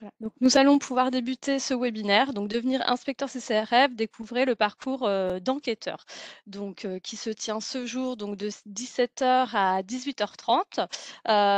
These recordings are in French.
Voilà, donc nous allons pouvoir débuter ce webinaire. Donc devenir inspecteur CCRF, découvrez le parcours d'enquêteur. Donc qui se tient ce jour donc de 17 h à 18 h 30.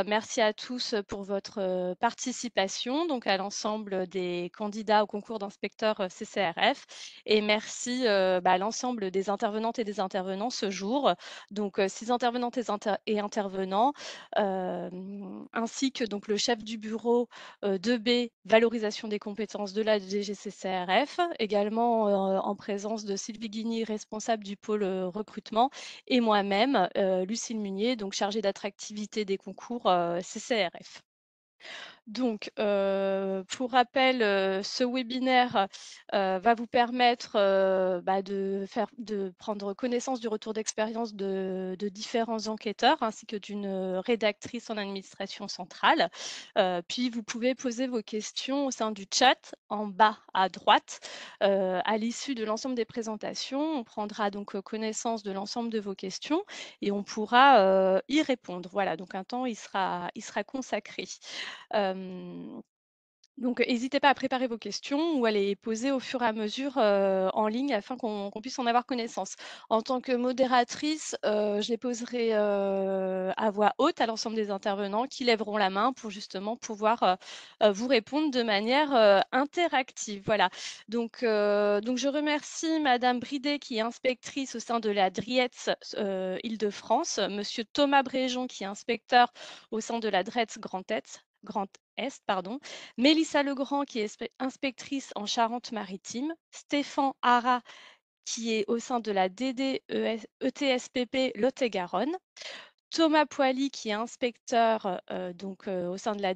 Merci à tous pour votre participation, donc à l'ensemble des candidats au concours d'inspecteur CCRF. Et merci à l'ensemble des intervenantes et des intervenants ce jour. Donc 6 intervenantes et intervenants, ainsi que donc le chef du bureau 2B, valorisation des compétences de la DGCCRF, également en présence de Sylvie Guigny, responsable du pôle recrutement, et moi-même, Lucille Munier, donc chargée d'attractivité des concours CCRF. Donc, pour rappel, ce webinaire va vous permettre de prendre connaissance du retour d'expérience de différents enquêteurs ainsi que d'une rédactrice en administration centrale. Puis, vous pouvez poser vos questions au sein du chat en bas à droite. À l'issue de l'ensemble des présentations, on prendra donc connaissance de l'ensemble de vos questions et on pourra y répondre. Voilà, donc un temps il sera consacré. Hem, donc n'hésitez pas à préparer vos questions ou à les poser au fur et à mesure, en ligne afin qu'on puisse en avoir connaissance. En tant que modératrice, je les poserai, à voix haute à l'ensemble des intervenants qui lèveront la main pour justement pouvoir, vous répondre de manière, interactive. Voilà. Donc je remercie madame Bridet qui est inspectrice au sein de la DRIEETS, Île-de-France, monsieur Thomas Bréjon qui est inspecteur au sein de la DREETS Grand Est, pardon. Mélissa Legrand, qui est inspectrice en Charente-Maritime, Stéphane Hara, qui est au sein de la ETSPP Lot-et-Garonne, Thomas Poily, qui est inspecteur au sein de la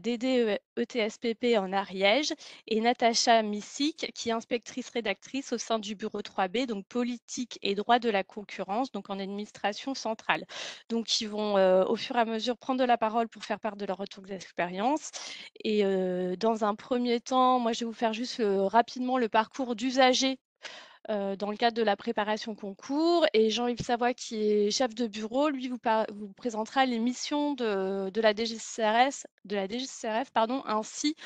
ETSPP en Ariège, et Natacha Missic, qui est inspectrice rédactrice au sein du bureau 3B, donc politique et droit de la concurrence, donc en administration centrale. Donc ils vont au fur et à mesure prendre la parole pour faire part de leur retour d'expérience. Et dans un premier temps, moi je vais vous faire juste rapidement le parcours d'usager dans le cadre de la préparation concours. Et Jean-Yves Savoie, qui est chef de bureau, lui vous présentera les missions de la DGCRF, pardon, ainsi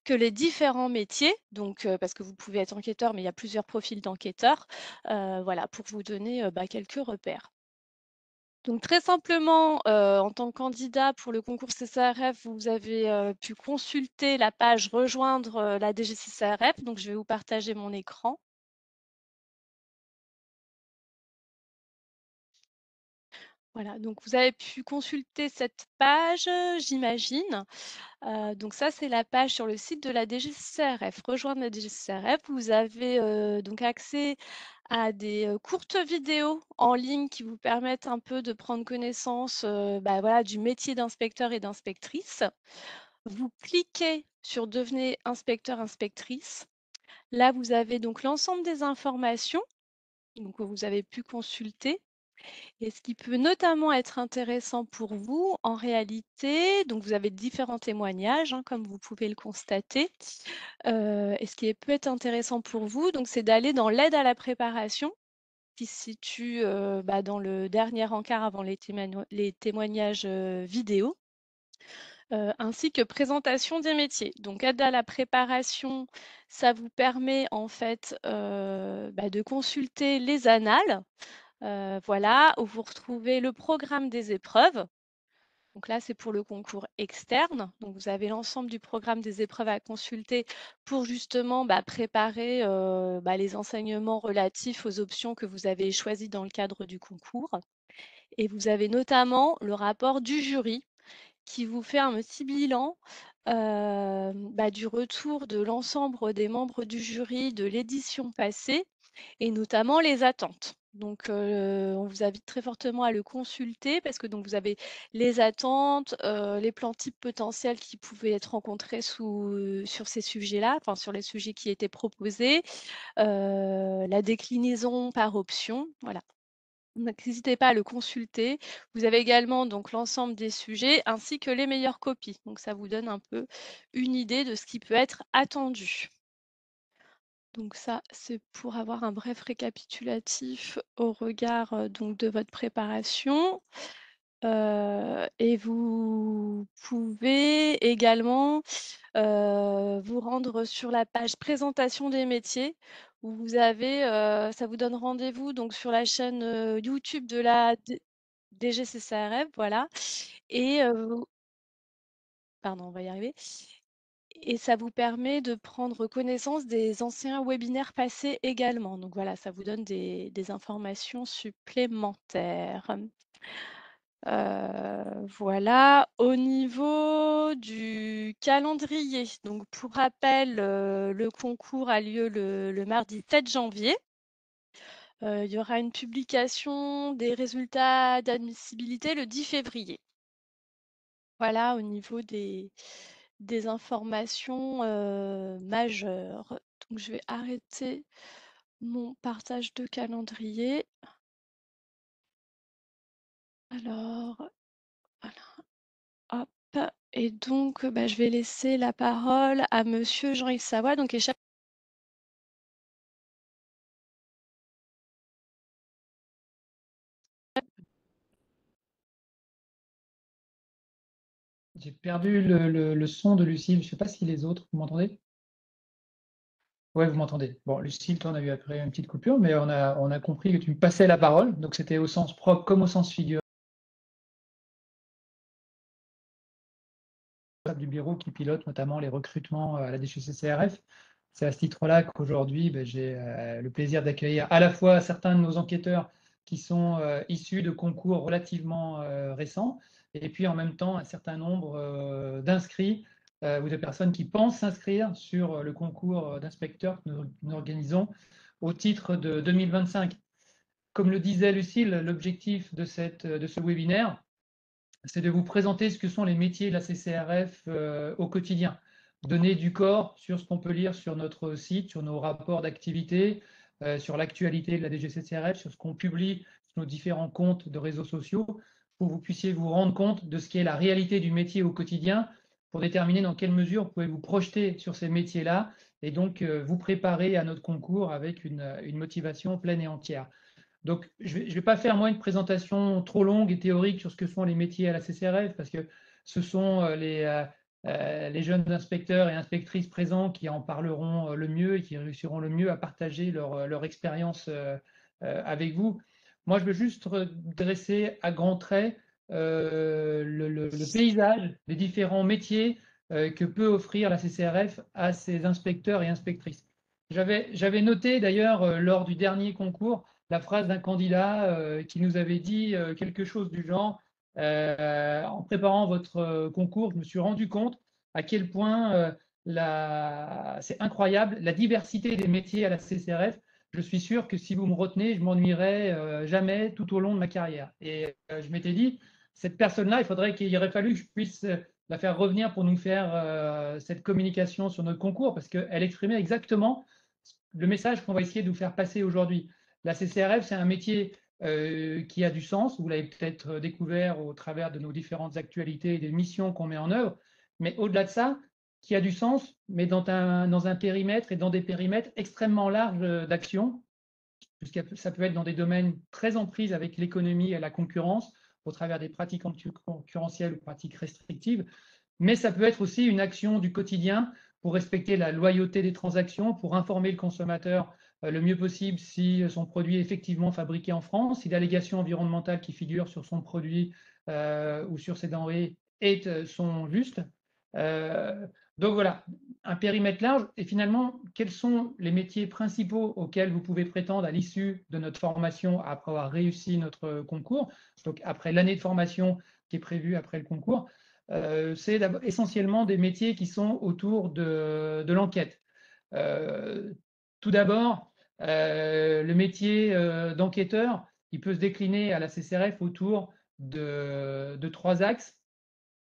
que les différents métiers. Donc, parce que vous pouvez être enquêteur, mais il y a plusieurs profils d'enquêteurs. Voilà, pour vous donner quelques repères. Donc très simplement, en tant que candidat pour le concours CCRF, vous avez pu consulter la page rejoindre la DGCCRF. Donc je vais vous partager mon écran. Voilà, donc vous avez pu consulter cette page, j'imagine. Donc ça, c'est la page sur le site de la DGCCRF. Rejoindre la DGCCRF, vous avez donc accès à des courtes vidéos en ligne qui vous permettent un peu de prendre connaissance voilà, du métier d'inspecteur et d'inspectrice. Vous cliquez sur Devenez inspecteur, inspectrice. Là, vous avez donc l'ensemble des informations donc, que vous avez pu consulter. Et ce qui peut notamment être intéressant pour vous, en réalité, donc vous avez différents témoignages, hein, comme vous pouvez le constater. Et ce qui peut être intéressant pour vous, donc c'est d'aller dans l'aide à la préparation, qui se situe dans le dernier encart avant les témoignages vidéo. Ainsi que présentation des métiers. Donc aide à la préparation, ça vous permet en fait de consulter les annales, voilà, où vous retrouvez le programme des épreuves. Donc là, c'est pour le concours externe. Donc vous avez l'ensemble du programme des épreuves à consulter pour justement préparer les enseignements relatifs aux options que vous avez choisies dans le cadre du concours. Et vous avez notamment le rapport du jury qui vous fait un petit bilan du retour de l'ensemble des membres du jury de l'édition passée et notamment les attentes. Donc, on vous invite très fortement à le consulter parce que donc vous avez les attentes, les plans types potentiels qui pouvaient être rencontrés sur ces sujets-là, enfin sur les sujets qui étaient proposés, la déclinaison par option, voilà. Donc n'hésitez pas à le consulter. Vous avez également donc l'ensemble des sujets ainsi que les meilleures copies. Donc ça vous donne un peu une idée de ce qui peut être attendu. Donc ça, c'est pour avoir un bref récapitulatif au regard donc de votre préparation. Et vous pouvez également, vous rendre sur la page présentation des métiers où vous avez, ça vous donne rendez-vous donc sur la chaîne, YouTube de la DGCCRF, voilà. Et pardon, on va y arriver. Et ça vous permet de prendre connaissance des anciens webinaires passés également. Donc voilà, ça vous donne des informations supplémentaires. Voilà. Au niveau du calendrier, donc pour rappel, le concours a lieu le mardi 7 janvier. Il y aura une publication des résultats d'admissibilité le 10 février. Voilà au niveau des informations, majeures. Donc je vais arrêter mon partage de calendrier. Alors, voilà, hop, et donc, bah, je vais laisser la parole à monsieur Jean-Yves Savoie, donc qui est chef. J'ai perdu le son de Lucille. Je ne sais pas si les autres, vous m'entendez? Ouais, vous m'entendez. Bon, Lucille, toi, on a eu après une petite coupure, mais on a compris que tu me passais la parole. Donc, c'était au sens propre comme au sens figuré du bureau qui pilote notamment les recrutements à la DGCCRF. C'est à ce titre-là qu'aujourd'hui, ben, j'ai le plaisir d'accueillir à la fois certains de nos enquêteurs qui sont issus de concours relativement récents, et puis en même temps un certain nombre d'inscrits ou de personnes qui pensent s'inscrire sur le concours d'inspecteurs que nous organisons au titre de 2025. Comme le disait Lucille, l'objectif de ce webinaire, c'est de vous présenter ce que sont les métiers de la CCRF au quotidien. Donner du corps sur ce qu'on peut lire sur notre site, sur nos rapports d'activité, sur l'actualité de la DGCCRF, sur ce qu'on publie sur nos différents comptes de réseaux sociaux, pour que vous puissiez vous rendre compte de ce qu'est la réalité du métier au quotidien, pour déterminer dans quelle mesure vous pouvez vous projeter sur ces métiers-là et donc vous préparer à notre concours avec une motivation pleine et entière. Donc, je ne vais pas faire moi une présentation trop longue et théorique sur ce que sont les métiers à la CCRF, parce que ce sont les jeunes inspecteurs et inspectrices présents qui en parleront le mieux et qui réussiront le mieux à partager leur expérience avec vous. Moi, je veux juste dresser à grands traits le paysage des différents métiers que peut offrir la CCRF à ses inspecteurs et inspectrices. J'avais noté d'ailleurs lors du dernier concours la phrase d'un candidat qui nous avait dit quelque chose du genre en préparant votre concours, je me suis rendu compte à quel point c'est incroyable la diversité des métiers à la CCRF. Je suis sûr que si vous me retenez, je m'ennuierai jamais tout au long de ma carrière. Et je m'étais dit, cette personne-là, il aurait fallu que je puisse la faire revenir pour nous faire cette communication sur notre concours, parce qu'elle exprimait exactement le message qu'on va essayer de vous faire passer aujourd'hui. La CCRF, c'est un métier qui a du sens. Vous l'avez peut-être découvert au travers de nos différentes actualités et des missions qu'on met en œuvre. Mais au-delà de ça, qui a du sens, mais dans un périmètre et dans des périmètres extrêmement larges d'action, puisque ça peut être dans des domaines très en prise avec l'économie et la concurrence, au travers des pratiques concurrentielles ou pratiques restrictives, mais ça peut être aussi une action du quotidien pour respecter la loyauté des transactions, pour informer le consommateur le mieux possible si son produit est effectivement fabriqué en France, si l'allégation environnementale qui figure sur son produit ou sur ses denrées sont justes. Euh, donc voilà, un périmètre large. Et finalement, quels sont les métiers principaux auxquels vous pouvez prétendre à l'issue de notre formation après avoir réussi notre concours, donc après l'année de formation qui est prévue après le concours? C'est essentiellement des métiers qui sont autour de l'enquête. Euh, Tout d'abord, le métier d'enquêteur, il peut se décliner à la CCRF autour de trois axes.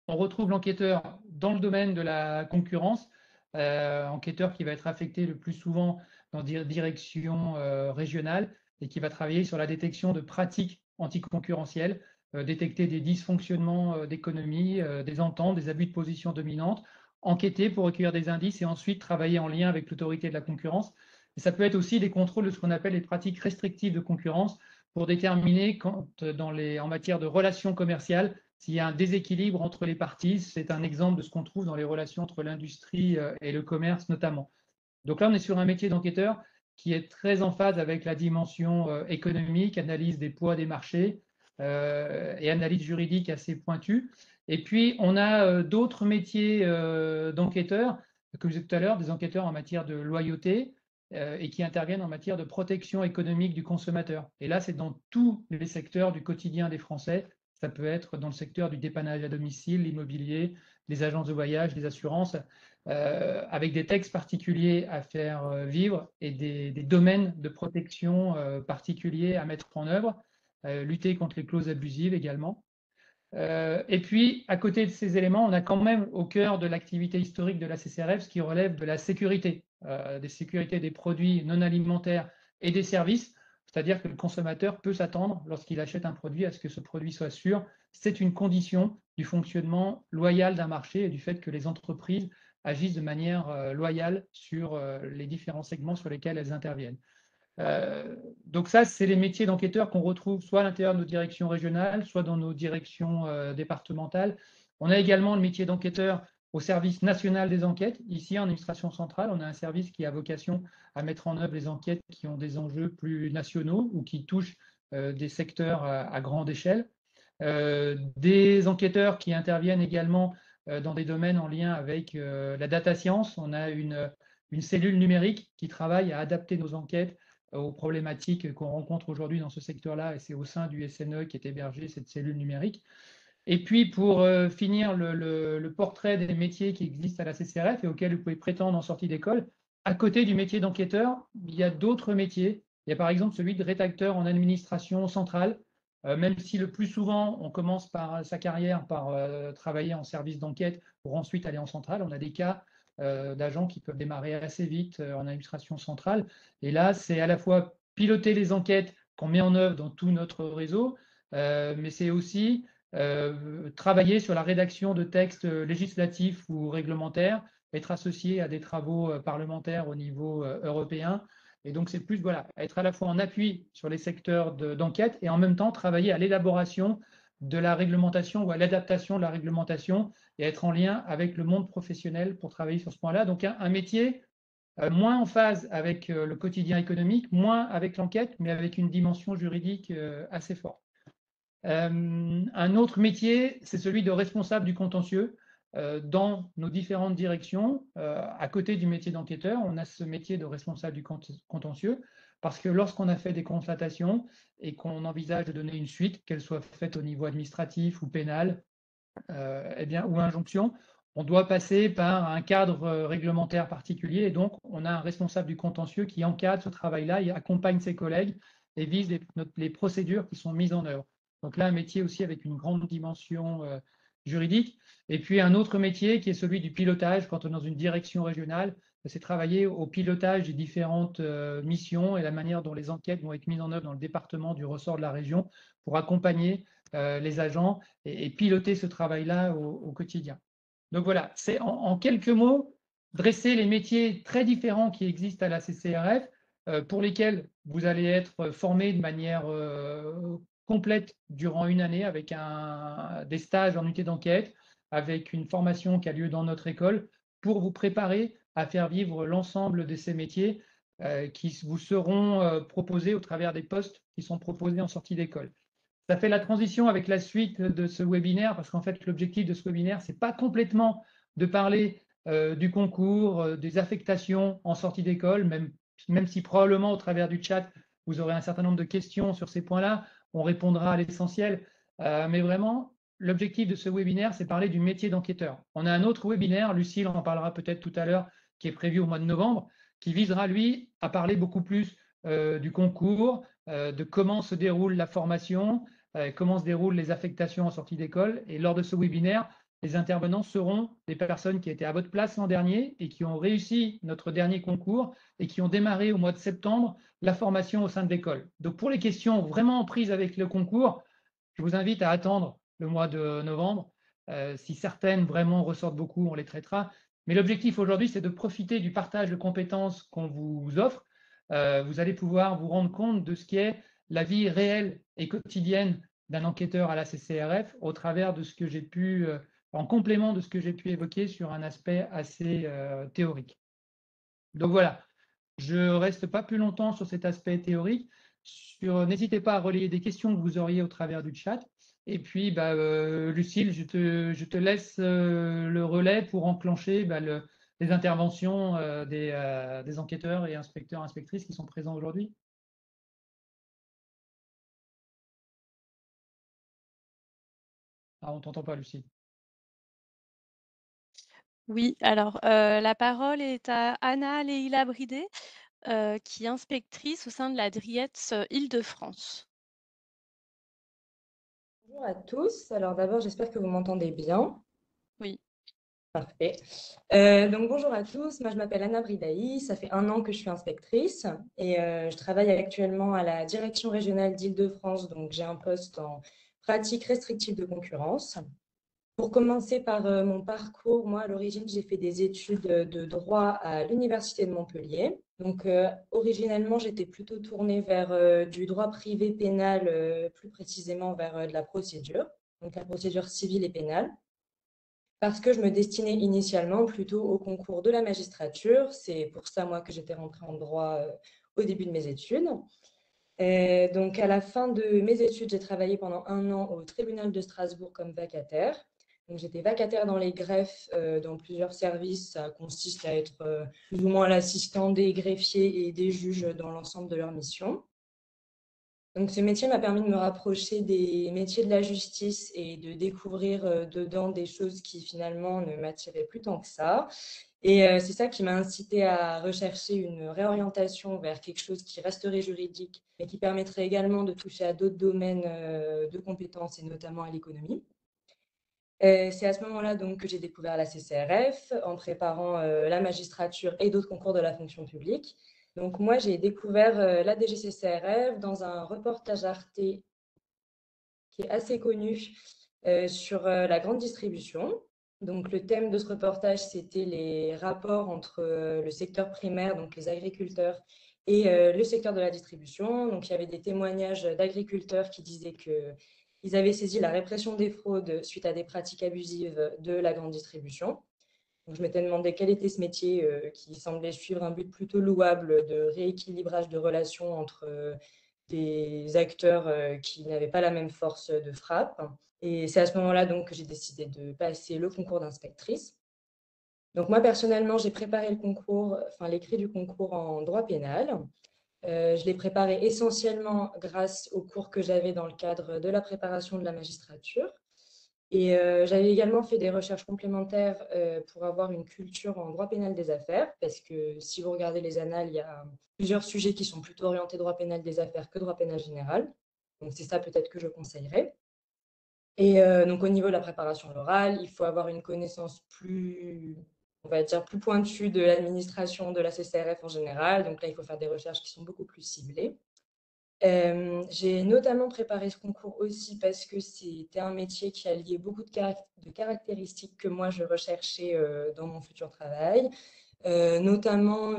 On retrouve l'enquêteur dans le domaine de la concurrence, enquêteur qui va être affecté le plus souvent dans des directions régionales et qui va travailler sur la détection de pratiques anticoncurrentielles, détecter des dysfonctionnements d'économie, des ententes, des abus de position dominante, enquêter pour recueillir des indices et ensuite travailler en lien avec l'autorité de la concurrence. Et ça peut être aussi des contrôles de ce qu'on appelle les pratiques restrictives de concurrence pour déterminer quand, en matière de relations commerciales, s'il y a un déséquilibre entre les parties. C'est un exemple de ce qu'on trouve dans les relations entre l'industrie et le commerce notamment. Donc là, on est sur un métier d'enquêteur qui est très en phase avec la dimension économique, analyse des poids des marchés et analyse juridique assez pointue. Et puis, on a d'autres métiers d'enquêteurs, comme je disais tout à l'heure, des enquêteurs en matière de loyauté et qui interviennent en matière de protection économique du consommateur. Et là, c'est dans tous les secteurs du quotidien des Français. Ça peut être dans le secteur du dépannage à domicile, l'immobilier, les agences de voyage, les assurances, avec des textes particuliers à faire vivre et des domaines de protection particuliers à mettre en œuvre, lutter contre les clauses abusives également. Et puis, à côté de ces éléments, on a quand même au cœur de l'activité historique de la CCRF ce qui relève de la sécurité, des sécurités des produits non alimentaires et des services, c'est-à-dire que le consommateur peut s'attendre, lorsqu'il achète un produit, à ce que ce produit soit sûr. C'est une condition du fonctionnement loyal d'un marché et du fait que les entreprises agissent de manière loyale sur les différents segments sur lesquels elles interviennent. Donc ça, c'est les métiers d'enquêteurs qu'on retrouve soit à l'intérieur de nos directions régionales, soit dans nos directions départementales. On a également le métier d'enquêteur au service national des enquêtes. Ici, en administration centrale, on a un service qui a vocation à mettre en œuvre les enquêtes qui ont des enjeux plus nationaux ou qui touchent des secteurs à grande échelle. Des enquêteurs qui interviennent également dans des domaines en lien avec la data science. On a une cellule numérique qui travaille à adapter nos enquêtes aux problématiques qu'on rencontre aujourd'hui dans ce secteur-là, et c'est au sein du SNE qu'est hébergée cette cellule numérique. Et puis, pour finir le portrait des métiers qui existent à la CCRF et auxquels vous pouvez prétendre en sortie d'école, à côté du métier d'enquêteur, il y a d'autres métiers. Il y a par exemple celui de rédacteur en administration centrale, même si le plus souvent, on commence par sa carrière par travailler en service d'enquête pour ensuite aller en centrale. On a des cas d'agents qui peuvent démarrer assez vite en administration centrale. Et là, c'est à la fois piloter les enquêtes qu'on met en œuvre dans tout notre réseau, mais c'est aussi travailler sur la rédaction de textes législatifs ou réglementaires, être associé à des travaux parlementaires au niveau européen. Et donc, c'est plus voilà, être à la fois en appui sur les secteurs d'enquête et en même temps travailler à l'élaboration de la réglementation ou à l'adaptation de la réglementation et être en lien avec le monde professionnel pour travailler sur ce point-là. Donc, un métier moins en phase avec le quotidien économique, moins avec l'enquête, mais avec une dimension juridique assez forte. Un autre métier, c'est celui de responsable du contentieux. Dans nos différentes directions, à côté du métier d'enquêteur, on a ce métier de responsable du contentieux, parce que lorsqu'on a fait des constatations et qu'on envisage de donner une suite, qu'elle soit faite au niveau administratif ou pénal, eh bien, ou injonction, on doit passer par un cadre réglementaire particulier, et donc on a un responsable du contentieux qui encadre ce travail-là, il accompagne ses collègues et vise les procédures qui sont mises en œuvre. Donc là, un métier aussi avec une grande dimension juridique. Et puis un autre métier qui est celui du pilotage, quand on est dans une direction régionale, c'est travailler au pilotage des différentes missions et la manière dont les enquêtes vont être mises en œuvre dans le département du ressort de la région pour accompagner les agents et piloter ce travail-là au quotidien. Donc voilà, c'est en quelques mots dresser les métiers très différents qui existent à la CCRF, pour lesquels vous allez être formé de manière complète durant une année avec des stages en unité d'enquête, avec une formation qui a lieu dans notre école pour vous préparer à faire vivre l'ensemble de ces métiers qui vous seront proposés au travers des postes qui sont proposés en sortie d'école. Ça fait la transition avec la suite de ce webinaire, parce qu'en fait, l'objectif de ce webinaire, ce n'est pas complètement de parler du concours, des affectations en sortie d'école, même si probablement au travers du chat, vous aurez un certain nombre de questions sur ces points-là, on répondra à l'essentiel. Mais vraiment, l'objectif de ce webinaire, c'est parler du métier d'enquêteur. On a un autre webinaire, Lucille en parlera peut-être tout à l'heure, qui est prévu au mois de novembre, qui visera, lui, à parler beaucoup plus du concours, de comment se déroule la formation, comment se déroulent les affectations en sortie d'école. Et lors de ce webinaire, les intervenants seront des personnes qui étaient à votre place l'an dernier et qui ont réussi notre dernier concours et qui ont démarré au mois de septembre la formation au sein de l'école. Donc pour les questions vraiment en prise avec le concours, je vous invite à attendre le mois de novembre. Si certaines vraiment ressortent beaucoup, on les traitera. Mais l'objectif aujourd'hui, c'est de profiter du partage de compétences qu'on vous offre. Vous allez pouvoir vous rendre compte de ce qui est la vie réelle et quotidienne d'un enquêteur à la CCRF au travers de ce que j'ai pu, en complément de ce que j'ai pu évoquer sur un aspect assez, théorique. Donc voilà, je reste pas plus longtemps sur cet aspect théorique. N'hésitez pas à relayer des questions que vous auriez au travers du chat. Et puis, bah, Lucile, je te laisse le relais pour enclencher bah, les interventions des enquêteurs et inspecteurs, inspectrices qui sont présents aujourd'hui. Ah, on t'entend pas, Lucile. Oui, alors, la parole est à Anna Leïla Bridé, qui est inspectrice au sein de la DRIETS Île-de-France. Bonjour à tous. Alors d'abord, j'espère que vous m'entendez bien. Oui. Parfait. Donc bonjour à tous. Moi, je m'appelle Anna Bridaï. Ça fait 1 an que je suis inspectrice et je travaille actuellement à la direction régionale d'Île-de-France. Donc j'ai un poste en pratique restrictive de concurrence. Pour commencer par mon parcours, moi, à l'origine, j'ai fait des études de droit à l'Université de Montpellier. Donc, originellement, j'étais plutôt tournée vers du droit privé pénal, plus précisément vers de la procédure, donc la procédure civile et pénale, parce que je me destinais initialement plutôt au concours de la magistrature. C'est pour ça, moi, que j'étais rentrée en droit au début de mes études. Donc, à la fin de mes études, j'ai travaillé pendant 1 an au tribunal de Strasbourg comme vacataire. Donc, j'étais vacataire dans les greffes, dans plusieurs services. Ça consiste à être plus ou moins l'assistant des greffiers et des juges dans l'ensemble de leur mission. Donc, ce métier m'a permis de me rapprocher des métiers de la justice et de découvrir dedans des choses qui finalement ne m'attiraient plus tant que ça. Et c'est ça qui m'a incité à rechercher une réorientation vers quelque chose qui resterait juridique, mais qui permettrait également de toucher à d'autres domaines de compétences et notamment à l'économie. C'est à ce moment-là donc que j'ai découvert la CCRF en préparant la magistrature et d'autres concours de la fonction publique. Donc moi, j'ai découvert la DGCCRF dans un reportage Arte qui est assez connu sur la grande distribution. Donc le thème de ce reportage, c'était les rapports entre le secteur primaire, donc les agriculteurs, et le secteur de la distribution. Donc il y avait des témoignages d'agriculteurs qui disaient qu'ils avaient saisi la répression des fraudes suite à des pratiques abusives de la grande distribution. Donc, je m'étais demandé quel était ce métier qui semblait suivre un but plutôt louable de rééquilibrage de relations entre des acteurs qui n'avaient pas la même force de frappe. Et c'est à ce moment-là donc que j'ai décidé de passer le concours d'inspectrice. Donc moi personnellement, j'ai préparé le concours, enfin l'écrit du concours en droit pénal. Je l'ai préparé essentiellement grâce aux cours que j'avais dans le cadre de la préparation de la magistrature. Et j'avais également fait des recherches complémentaires pour avoir une culture en droit pénal des affaires, parce que si vous regardez les annales, il y a plusieurs sujets qui sont plutôt orientés droit pénal des affaires que droit pénal général. Donc c'est ça peut-être que je conseillerais. Et donc au niveau de la préparation orale, il faut avoir une connaissance plus, on va dire, plus pointue de l'administration de la CCRF en général. Donc là, il faut faire des recherches qui sont beaucoup plus ciblées. J'ai notamment préparé ce concours aussi parce que c'était un métier qui alliait beaucoup de caractéristiques que moi je recherchais dans mon futur travail, notamment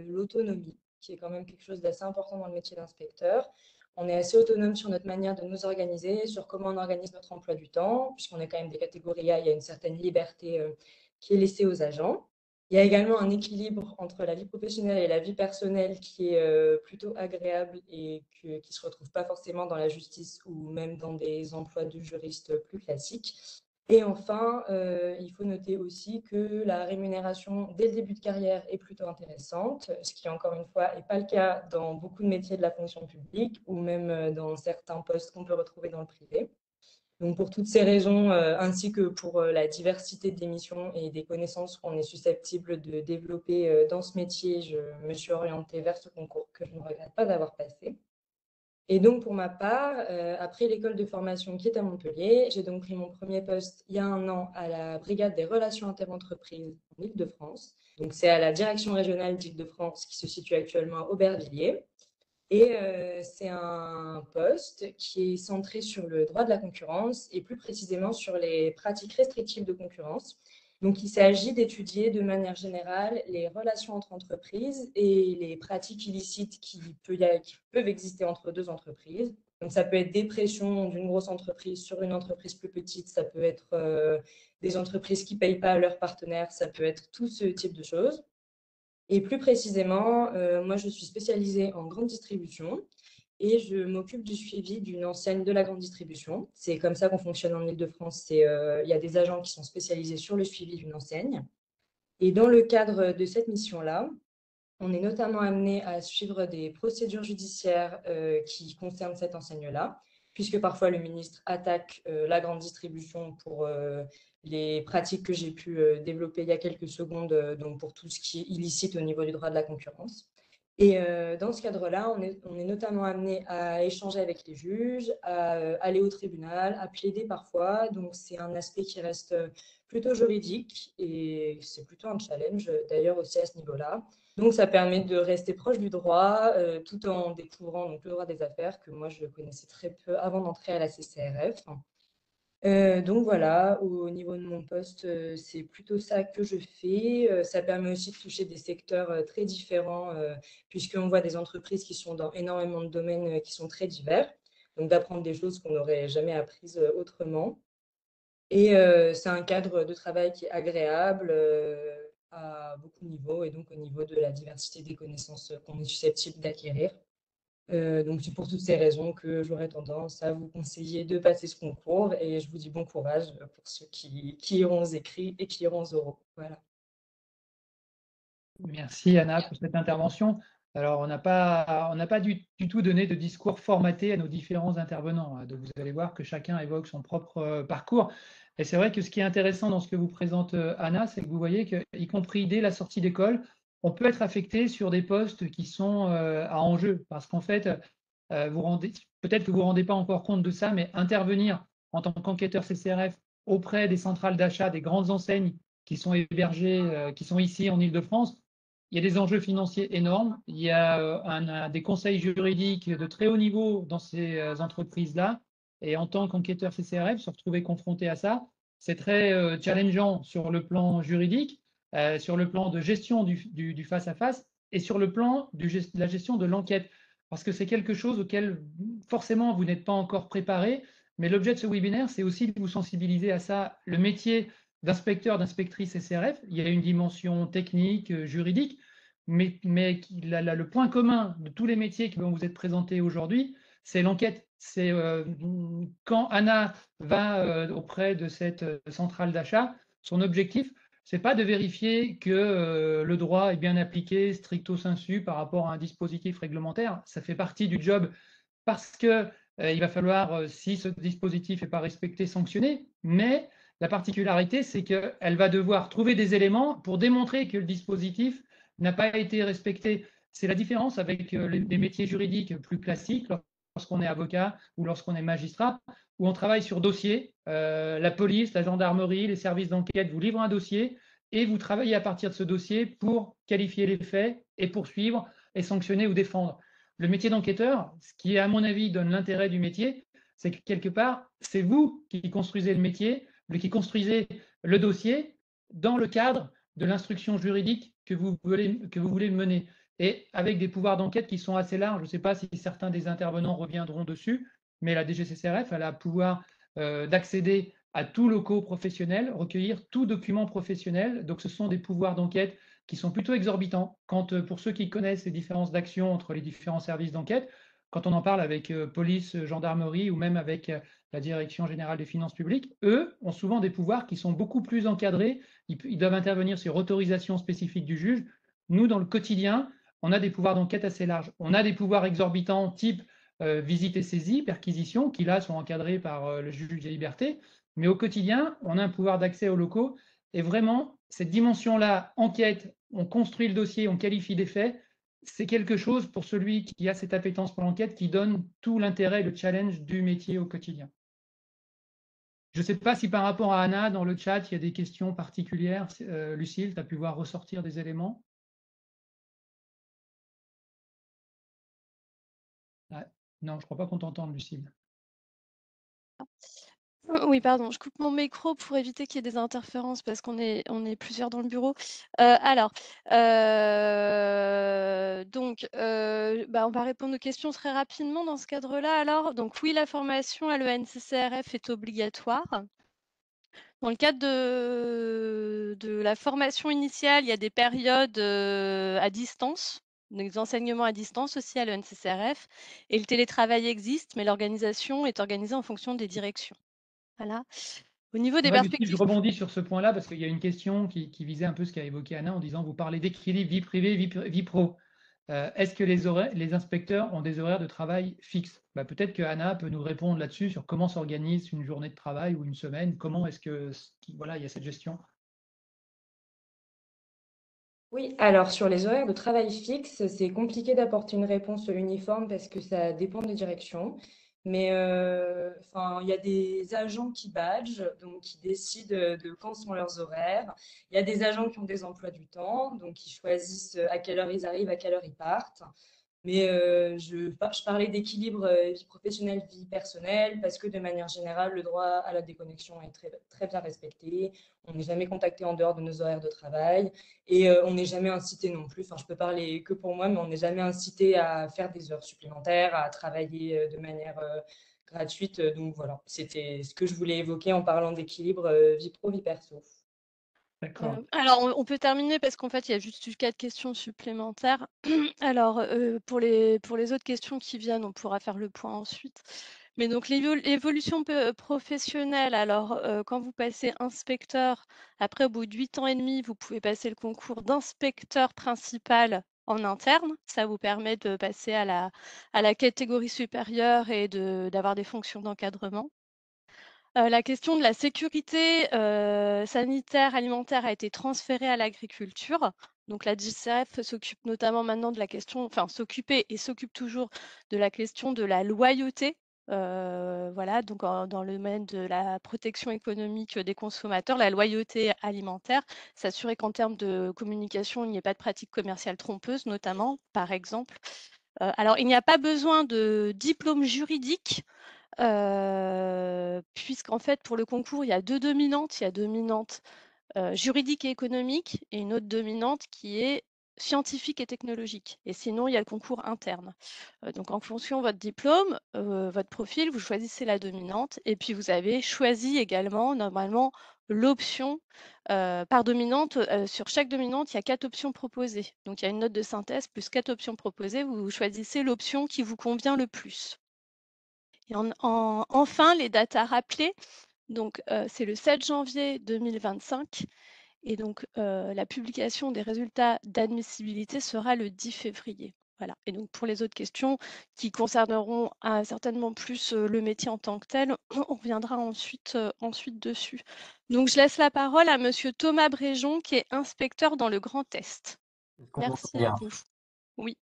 l'autonomie, qui est quand même quelque chose d'assez important dans le métier d'inspecteur. On est assez autonome sur notre manière de nous organiser, sur comment on organise notre emploi du temps, puisqu'on est quand même des catégories A, il y a une certaine liberté qui est laissée aux agents. Il y a également un équilibre entre la vie professionnelle et la vie personnelle qui est plutôt agréable et qui ne se retrouve pas forcément dans la justice ou même dans des emplois de juriste plus classiques. Et enfin, il faut noter aussi que la rémunération dès le début de carrière est plutôt intéressante, ce qui, encore une fois, n'est pas le cas dans beaucoup de métiers de la fonction publique ou même dans certains postes qu'on peut retrouver dans le privé. Donc, pour toutes ces raisons, ainsi que pour la diversité des missions et des connaissances qu'on est susceptible de développer dans ce métier, je me suis orientée vers ce concours que je ne regrette pas d'avoir passé. Et donc, pour ma part, après l'école de formation qui est à Montpellier, j'ai donc pris mon premier poste il y a 1 an à la brigade des relations interentreprises en Île-de-France. Donc, c'est à la direction régionale d'Île-de-France qui se situe actuellement à Aubervilliers. Et c'est un poste qui est centré sur le droit de la concurrence et plus précisément sur les pratiques restrictives de concurrence. Donc, il s'agit d'étudier de manière générale les relations entre entreprises et les pratiques illicites qui peuvent exister entre deux entreprises. Donc, ça peut être des pressions d'une grosse entreprise sur une entreprise plus petite, ça peut être des entreprises qui ne payent pas leurs partenaires, ça peut être tout ce type de choses. Et plus précisément, moi, je suis spécialisée en grande distribution et je m'occupe du suivi d'une enseigne de la grande distribution. C'est comme ça qu'on fonctionne en Île-de-France. Il y a des agents qui sont spécialisés sur le suivi d'une enseigne. Et dans le cadre de cette mission-là, on est notamment amené à suivre des procédures judiciaires qui concernent cette enseigne-là, puisque parfois le ministre attaque la grande distribution pour les pratiques que j'ai pu développer il y a quelques secondes, donc pour tout ce qui est illicite au niveau du droit de la concurrence. Et dans ce cadre-là, on est notamment amené à échanger avec les juges, à aller au tribunal, à plaider parfois. Donc, c'est un aspect qui reste plutôt juridique et c'est plutôt un challenge d'ailleurs aussi à ce niveau-là. Donc, ça permet de rester proche du droit tout en découvrant donc, le droit des affaires que moi, je connaissais très peu avant d'entrer à la CCRF. Donc voilà, au niveau de mon poste, c'est plutôt ça que je fais. Ça permet aussi de toucher des secteurs très différents, puisqu'on voit des entreprises qui sont dans énormément de domaines qui sont très divers. Donc d'apprendre des choses qu'on n'aurait jamais apprises autrement. Et c'est un cadre de travail qui est agréable à beaucoup de niveaux, et donc au niveau de la diversité des connaissances qu'on est susceptible d'acquérir. Donc, c'est pour toutes ces raisons que j'aurais tendance à vous conseiller de passer ce concours et je vous dis bon courage pour ceux qui iront aux écrits et qui iront aux oraux. Voilà. Merci Anna pour cette intervention. Alors, on n'a pas du tout donné de discours formaté à nos différents intervenants, hein. Donc, vous allez voir que chacun évoque son propre parcours. Et c'est vrai que ce qui est intéressant dans ce que vous présente Anna, c'est que vous voyez qu'y compris dès la sortie d'école, on peut être affecté sur des postes qui sont à enjeu. Parce qu'en fait, peut-être que vous ne vous rendez pas encore compte de ça, mais intervenir en tant qu'enquêteur CCRF auprès des centrales d'achat, des grandes enseignes qui sont hébergées, qui sont ici en Île-de-France, il y a des enjeux financiers énormes, il y a des conseils juridiques de très haut niveau dans ces entreprises-là. Et en tant qu'enquêteur CCRF, se retrouver confronté à ça, c'est très challengeant sur le plan juridique, sur le plan de gestion du face-à-face et sur le plan de la gestion de l'enquête. Parce que c'est quelque chose auquel forcément vous n'êtes pas encore préparé. Mais l'objet de ce webinaire, c'est aussi de vous sensibiliser à ça. Le métier d'inspecteur, d'inspectrice CCRF, il y a une dimension technique, juridique, mais le point commun de tous les métiers qui vont vous être présentés aujourd'hui, c'est l'enquête. C'est quand Anna va auprès de cette centrale d'achat, son objectif, c'est pas de vérifier que le droit est bien appliqué stricto sensu par rapport à un dispositif réglementaire. Ça fait partie du job parce que il va falloir, si ce dispositif n'est pas respecté, sanctionner. Mais la particularité, c'est qu'elle va devoir trouver des éléments pour démontrer que le dispositif n'a pas été respecté. C'est la différence avec les métiers juridiques plus classiques, lorsqu'on est avocat ou lorsqu'on est magistrat, où on travaille sur dossier. La police, la gendarmerie, les services d'enquête vous livrent un dossier et vous travaillez à partir de ce dossier pour qualifier les faits et poursuivre et sanctionner ou défendre. Le métier d'enquêteur, ce qui, à mon avis, donne l'intérêt du métier, c'est que quelque part, c'est vous qui construisez le métier, qui construisez le dossier dans le cadre de l'instruction juridique que vous voulez mener. Et avec des pouvoirs d'enquête qui sont assez larges, je ne sais pas si certains des intervenants reviendront dessus, mais la DGCCRF elle a le pouvoir d'accéder à tout locaux professionnel, recueillir tout document professionnel. Donc, ce sont des pouvoirs d'enquête qui sont plutôt exorbitants. Pour ceux qui connaissent les différences d'action entre les différents services d'enquête, quand on en parle avec police, gendarmerie ou même avec la Direction générale des finances publiques, eux ont souvent des pouvoirs qui sont beaucoup plus encadrés. Ils doivent intervenir sur autorisation spécifique du juge. Nous, dans le quotidien, on a des pouvoirs d'enquête assez larges. On a des pouvoirs exorbitants type visite et saisie, perquisition, qui là sont encadrés par le juge des libertés. Mais au quotidien, on a un pouvoir d'accès aux locaux. Et vraiment, cette dimension-là, enquête, on construit le dossier, on qualifie des faits, c'est quelque chose pour celui qui a cette appétence pour l'enquête qui donne tout l'intérêt et le challenge du métier au quotidien. Je ne sais pas si par rapport à Anna, dans le chat, il y a des questions particulières. Lucille, tu as pu voir ressortir des éléments? Ah, non, je ne crois pas qu'on t'entende, Lucille. Oui, pardon, je coupe mon micro pour éviter qu'il y ait des interférences parce qu'on est plusieurs dans le bureau. On va répondre aux questions très rapidement dans ce cadre-là. Alors, donc oui, la formation à l'ENCCRF est obligatoire. Dans le cadre de la formation initiale, il y a des périodes à distance, des enseignements à distance aussi à l'ENCCRF. Et le télétravail existe, mais l'organisation est organisée en fonction des directions. Voilà. Au niveau des Moi, Lucie, je perspectives. rebondis sur ce point-là parce qu'il y a une question qui visait un peu ce qu'a évoqué Anna en disant, vous parlez d'équilibre vie privée, vie pro. Est-ce que les inspecteurs ont des horaires de travail fixes? Peut-être que Anna peut nous répondre là-dessus sur comment s'organise une journée de travail ou une semaine. Comment est-ce que voilà, il y a cette gestion? Oui, alors sur les horaires de travail fixe, c'est compliqué d'apporter une réponse uniforme parce que ça dépend des directions. Mais enfin, il y a des agents qui badgent, donc qui décident de quand sont leurs horaires. Il y a des agents qui ont des emplois du temps, donc qui choisissent à quelle heure ils arrivent, à quelle heure ils partent. Mais je parlais d'équilibre vie professionnelle, vie personnelle, parce que de manière générale, le droit à la déconnexion est très, très bien respecté. On n'est jamais contacté en dehors de nos horaires de travail et on n'est jamais incité non plus. Enfin, je peux parler que pour moi, mais on n'est jamais incité à faire des heures supplémentaires, à travailler de manière gratuite. Donc voilà, c'était ce que je voulais évoquer en parlant d'équilibre vie pro, vie perso. D'accord. Alors, on peut terminer parce qu'en fait, il y a juste eu 4 questions supplémentaires. Alors, pour les autres questions qui viennent, on pourra faire le point ensuite. Mais donc l'évolution professionnelle, alors, quand vous passez inspecteur, après au bout de 8 ans et demi, vous pouvez passer le concours d'inspecteur principal en interne. Ça vous permet de passer à la catégorie supérieure et d'avoir des fonctions d'encadrement. La question de la sécurité, sanitaire, alimentaire a été transférée à l'agriculture. Donc la DGCRF s'occupe notamment maintenant de la question, enfin s'occupait et s'occupe toujours de la question de la loyauté. Voilà, donc dans le domaine de la protection économique des consommateurs, la loyauté alimentaire, s'assurer qu'en termes de communication, il n'y ait pas de pratiques commerciales trompeuses notamment, par exemple. Alors il n'y a pas besoin de diplôme juridique puisqu'en fait, pour le concours, il y a 2 dominantes. Il y a dominante juridique et économique et une autre dominante qui est scientifique et technologique. Et sinon, il y a le concours interne. Donc, en fonction de votre diplôme, votre profil, vous choisissez la dominante et puis vous avez choisi également, normalement, l'option par dominante. Sur chaque dominante, il y a 4 options proposées. Donc, il y a une note de synthèse plus 4 options proposées. Vous choisissez l'option qui vous convient le plus. Et enfin, les dates à rappeler, donc c'est le 7 janvier 2025 et donc la publication des résultats d'admissibilité sera le 10 février. Voilà. Et donc pour les autres questions qui concerneront certainement plus le métier en tant que tel, on reviendra ensuite dessus. Donc je laisse la parole à Monsieur Thomas Bréjon qui est inspecteur dans le Grand Est. Est-ce qu'on m'entend Merci à bien? vous. Oui.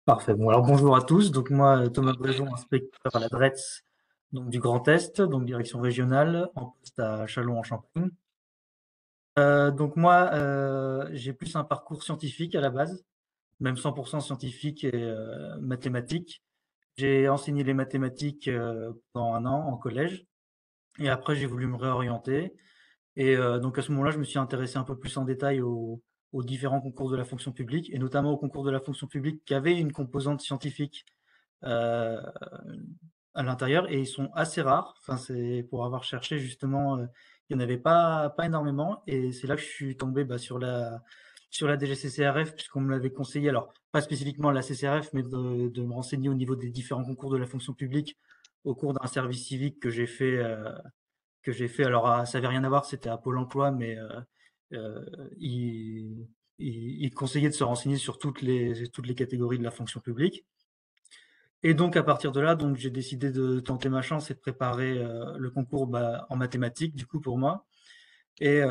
Parfait. Bon, alors bonjour à tous. Donc moi, Thomas Bréjon, inspecteur à la DRETS, donc du Grand Est, donc direction régionale, en poste à Châlons-en-Champagne. Donc moi, j'ai plus un parcours scientifique à la base, même 100% scientifique et mathématiques. J'ai enseigné les mathématiques pendant 1 an en collège, et après j'ai voulu me réorienter. Et donc à ce moment-là, je me suis intéressé un peu plus en détail aux différents concours de la fonction publique, et notamment aux concours de la fonction publique qui avaient une composante scientifique euh, à l'intérieur, et ils sont assez rares. Enfin, c'est pour avoir cherché justement, il n'y en avait pas énormément, et c'est là que je suis tombé sur la DGCCRF, puisqu'on me l'avait conseillé, alors pas spécifiquement la CCRF, mais de me renseigner au niveau des différents concours de la fonction publique au cours d'un service civique que j'ai fait. Alors ça avait rien à voir, c'était à Pôle emploi, mais il conseillait de se renseigner sur toutes les catégories de la fonction publique. Et donc à partir de là, donc j'ai décidé de tenter ma chance et de préparer le concours en mathématiques, du coup, pour moi. Et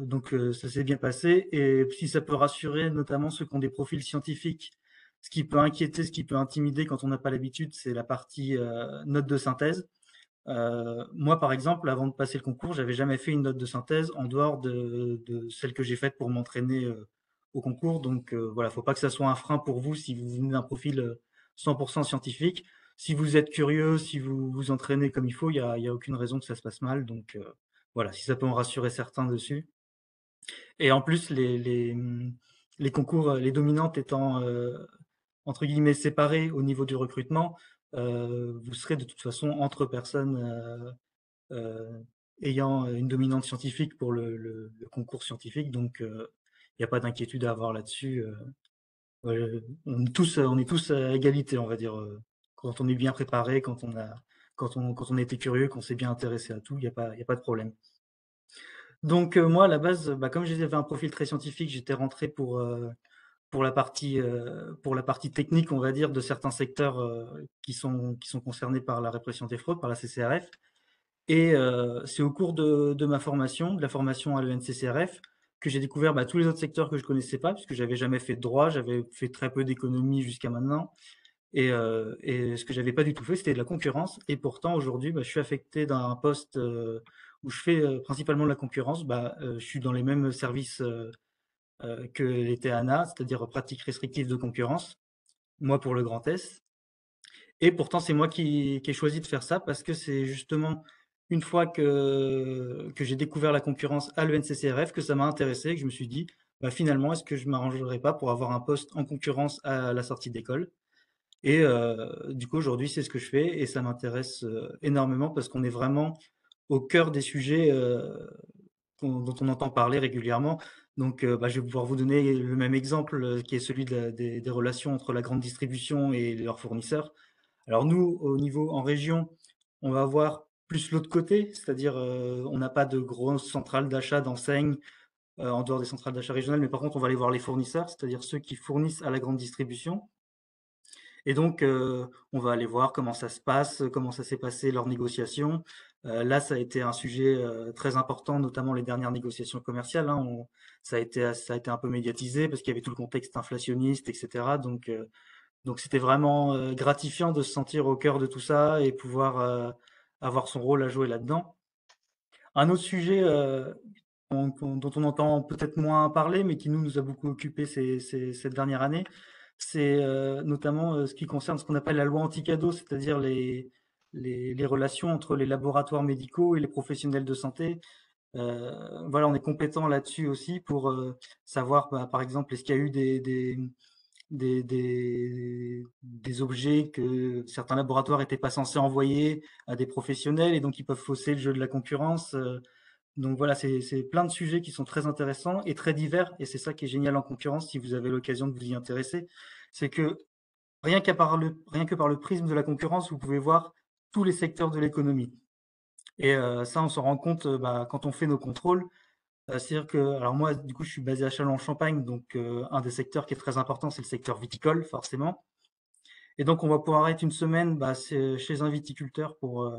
donc ça s'est bien passé. Et si ça peut rassurer notamment ceux qui ont des profils scientifiques, ce qui peut inquiéter, ce qui peut intimider quand on n'a pas l'habitude, c'est la partie note de synthèse. Moi, par exemple, avant de passer le concours, j'avais jamais fait une note de synthèse en dehors de celle que j'ai faite pour m'entraîner au concours. Donc voilà, faut pas que ça soit un frein pour vous si vous venez d'un profil 100% scientifique. si vous êtes curieux, si vous vous entraînez comme il faut, il y a aucune raison que ça se passe mal. Donc voilà, si ça peut en rassurer certains dessus. Et en plus, les concours, les dominantes étant entre guillemets séparées au niveau du recrutement, vous serez de toute façon entre personnes ayant une dominante scientifique pour le concours scientifique. Donc il n'y a pas d'inquiétude à avoir là-dessus. On est tous à égalité, on va dire. Quand on est bien préparé, quand on était curieux, qu'on s'est bien intéressé à tout, il y a pas de problème. Donc moi, à la base, comme j'avais un profil très scientifique, j'étais rentré pour la partie technique, on va dire, de certains secteurs qui sont concernés par la répression des fraudes, par la CCRF. Et c'est au cours de ma formation, de la formation à l'ENCCRF, que j'ai découvert tous les autres secteurs que je connaissais pas, puisque j'avais jamais fait de droit, j'avais fait très peu d'économie jusqu'à maintenant. Et ce que j'avais pas du tout fait, c'était de la concurrence. Et pourtant, aujourd'hui, je suis affecté dans un poste où je fais principalement de la concurrence. Je suis dans les mêmes services que les TANA, c'est-à-dire pratiques restrictives de concurrence, moi pour le Grand Est. Et pourtant, c'est moi qui ai choisi de faire ça parce que c'est justement une fois que j'ai découvert la concurrence à l'ENCCRF que ça m'a intéressé et que je me suis dit, finalement, est-ce que je m'arrangerais pas pour avoir un poste en concurrence à la sortie d'école? Et du coup, aujourd'hui, c'est ce que je fais et ça m'intéresse énormément parce qu'on est vraiment au cœur des sujets dont on entend parler régulièrement. Donc, je vais pouvoir vous donner le même exemple qui est celui des relations entre la grande distribution et leurs fournisseurs. Alors nous, au niveau en région, on va avoir plus l'autre côté, c'est-à-dire on n'a pas de grosses centrales d'achat d'enseignes en dehors des centrales d'achat régionales, mais par contre, on va aller voir les fournisseurs, c'est-à-dire ceux qui fournissent à la grande distribution. Et donc, on va aller voir comment ça se passe, comment ça s'est passé leurs négociations. Là, ça a été un sujet très important, notamment les dernières négociations commerciales. Ça a été un peu médiatisé parce qu'il y avait tout le contexte inflationniste, etc. Donc c'était vraiment gratifiant de se sentir au cœur de tout ça et pouvoir avoir son rôle à jouer là-dedans. Un autre sujet dont on entend peut-être moins parler, mais qui nous a beaucoup occupé cette dernière année, c'est notamment ce qui concerne ce qu'on appelle la loi anti-cadeau, c'est-à-dire les relations entre les laboratoires médicaux et les professionnels de santé. Voilà, on est compétent là-dessus aussi pour savoir, par exemple, est-ce qu'il y a eu des objets que certains laboratoires n'étaient pas censés envoyer à des professionnels et donc ils peuvent fausser le jeu de la concurrence. Donc voilà, c'est plein de sujets qui sont très intéressants et très divers et c'est ça qui est génial en concurrence si vous avez l'occasion de vous y intéresser. C'est que rien que par le prisme de la concurrence, vous pouvez voir tous les secteurs de l'économie. Et ça, on s'en rend compte quand on fait nos contrôles. C'est-à-dire que, alors moi, du coup, je suis basé à Châlons-en-Champagne, donc un des secteurs qui est très important, c'est le secteur viticole, forcément. Et donc, on va pouvoir être une semaine chez un viticulteur pour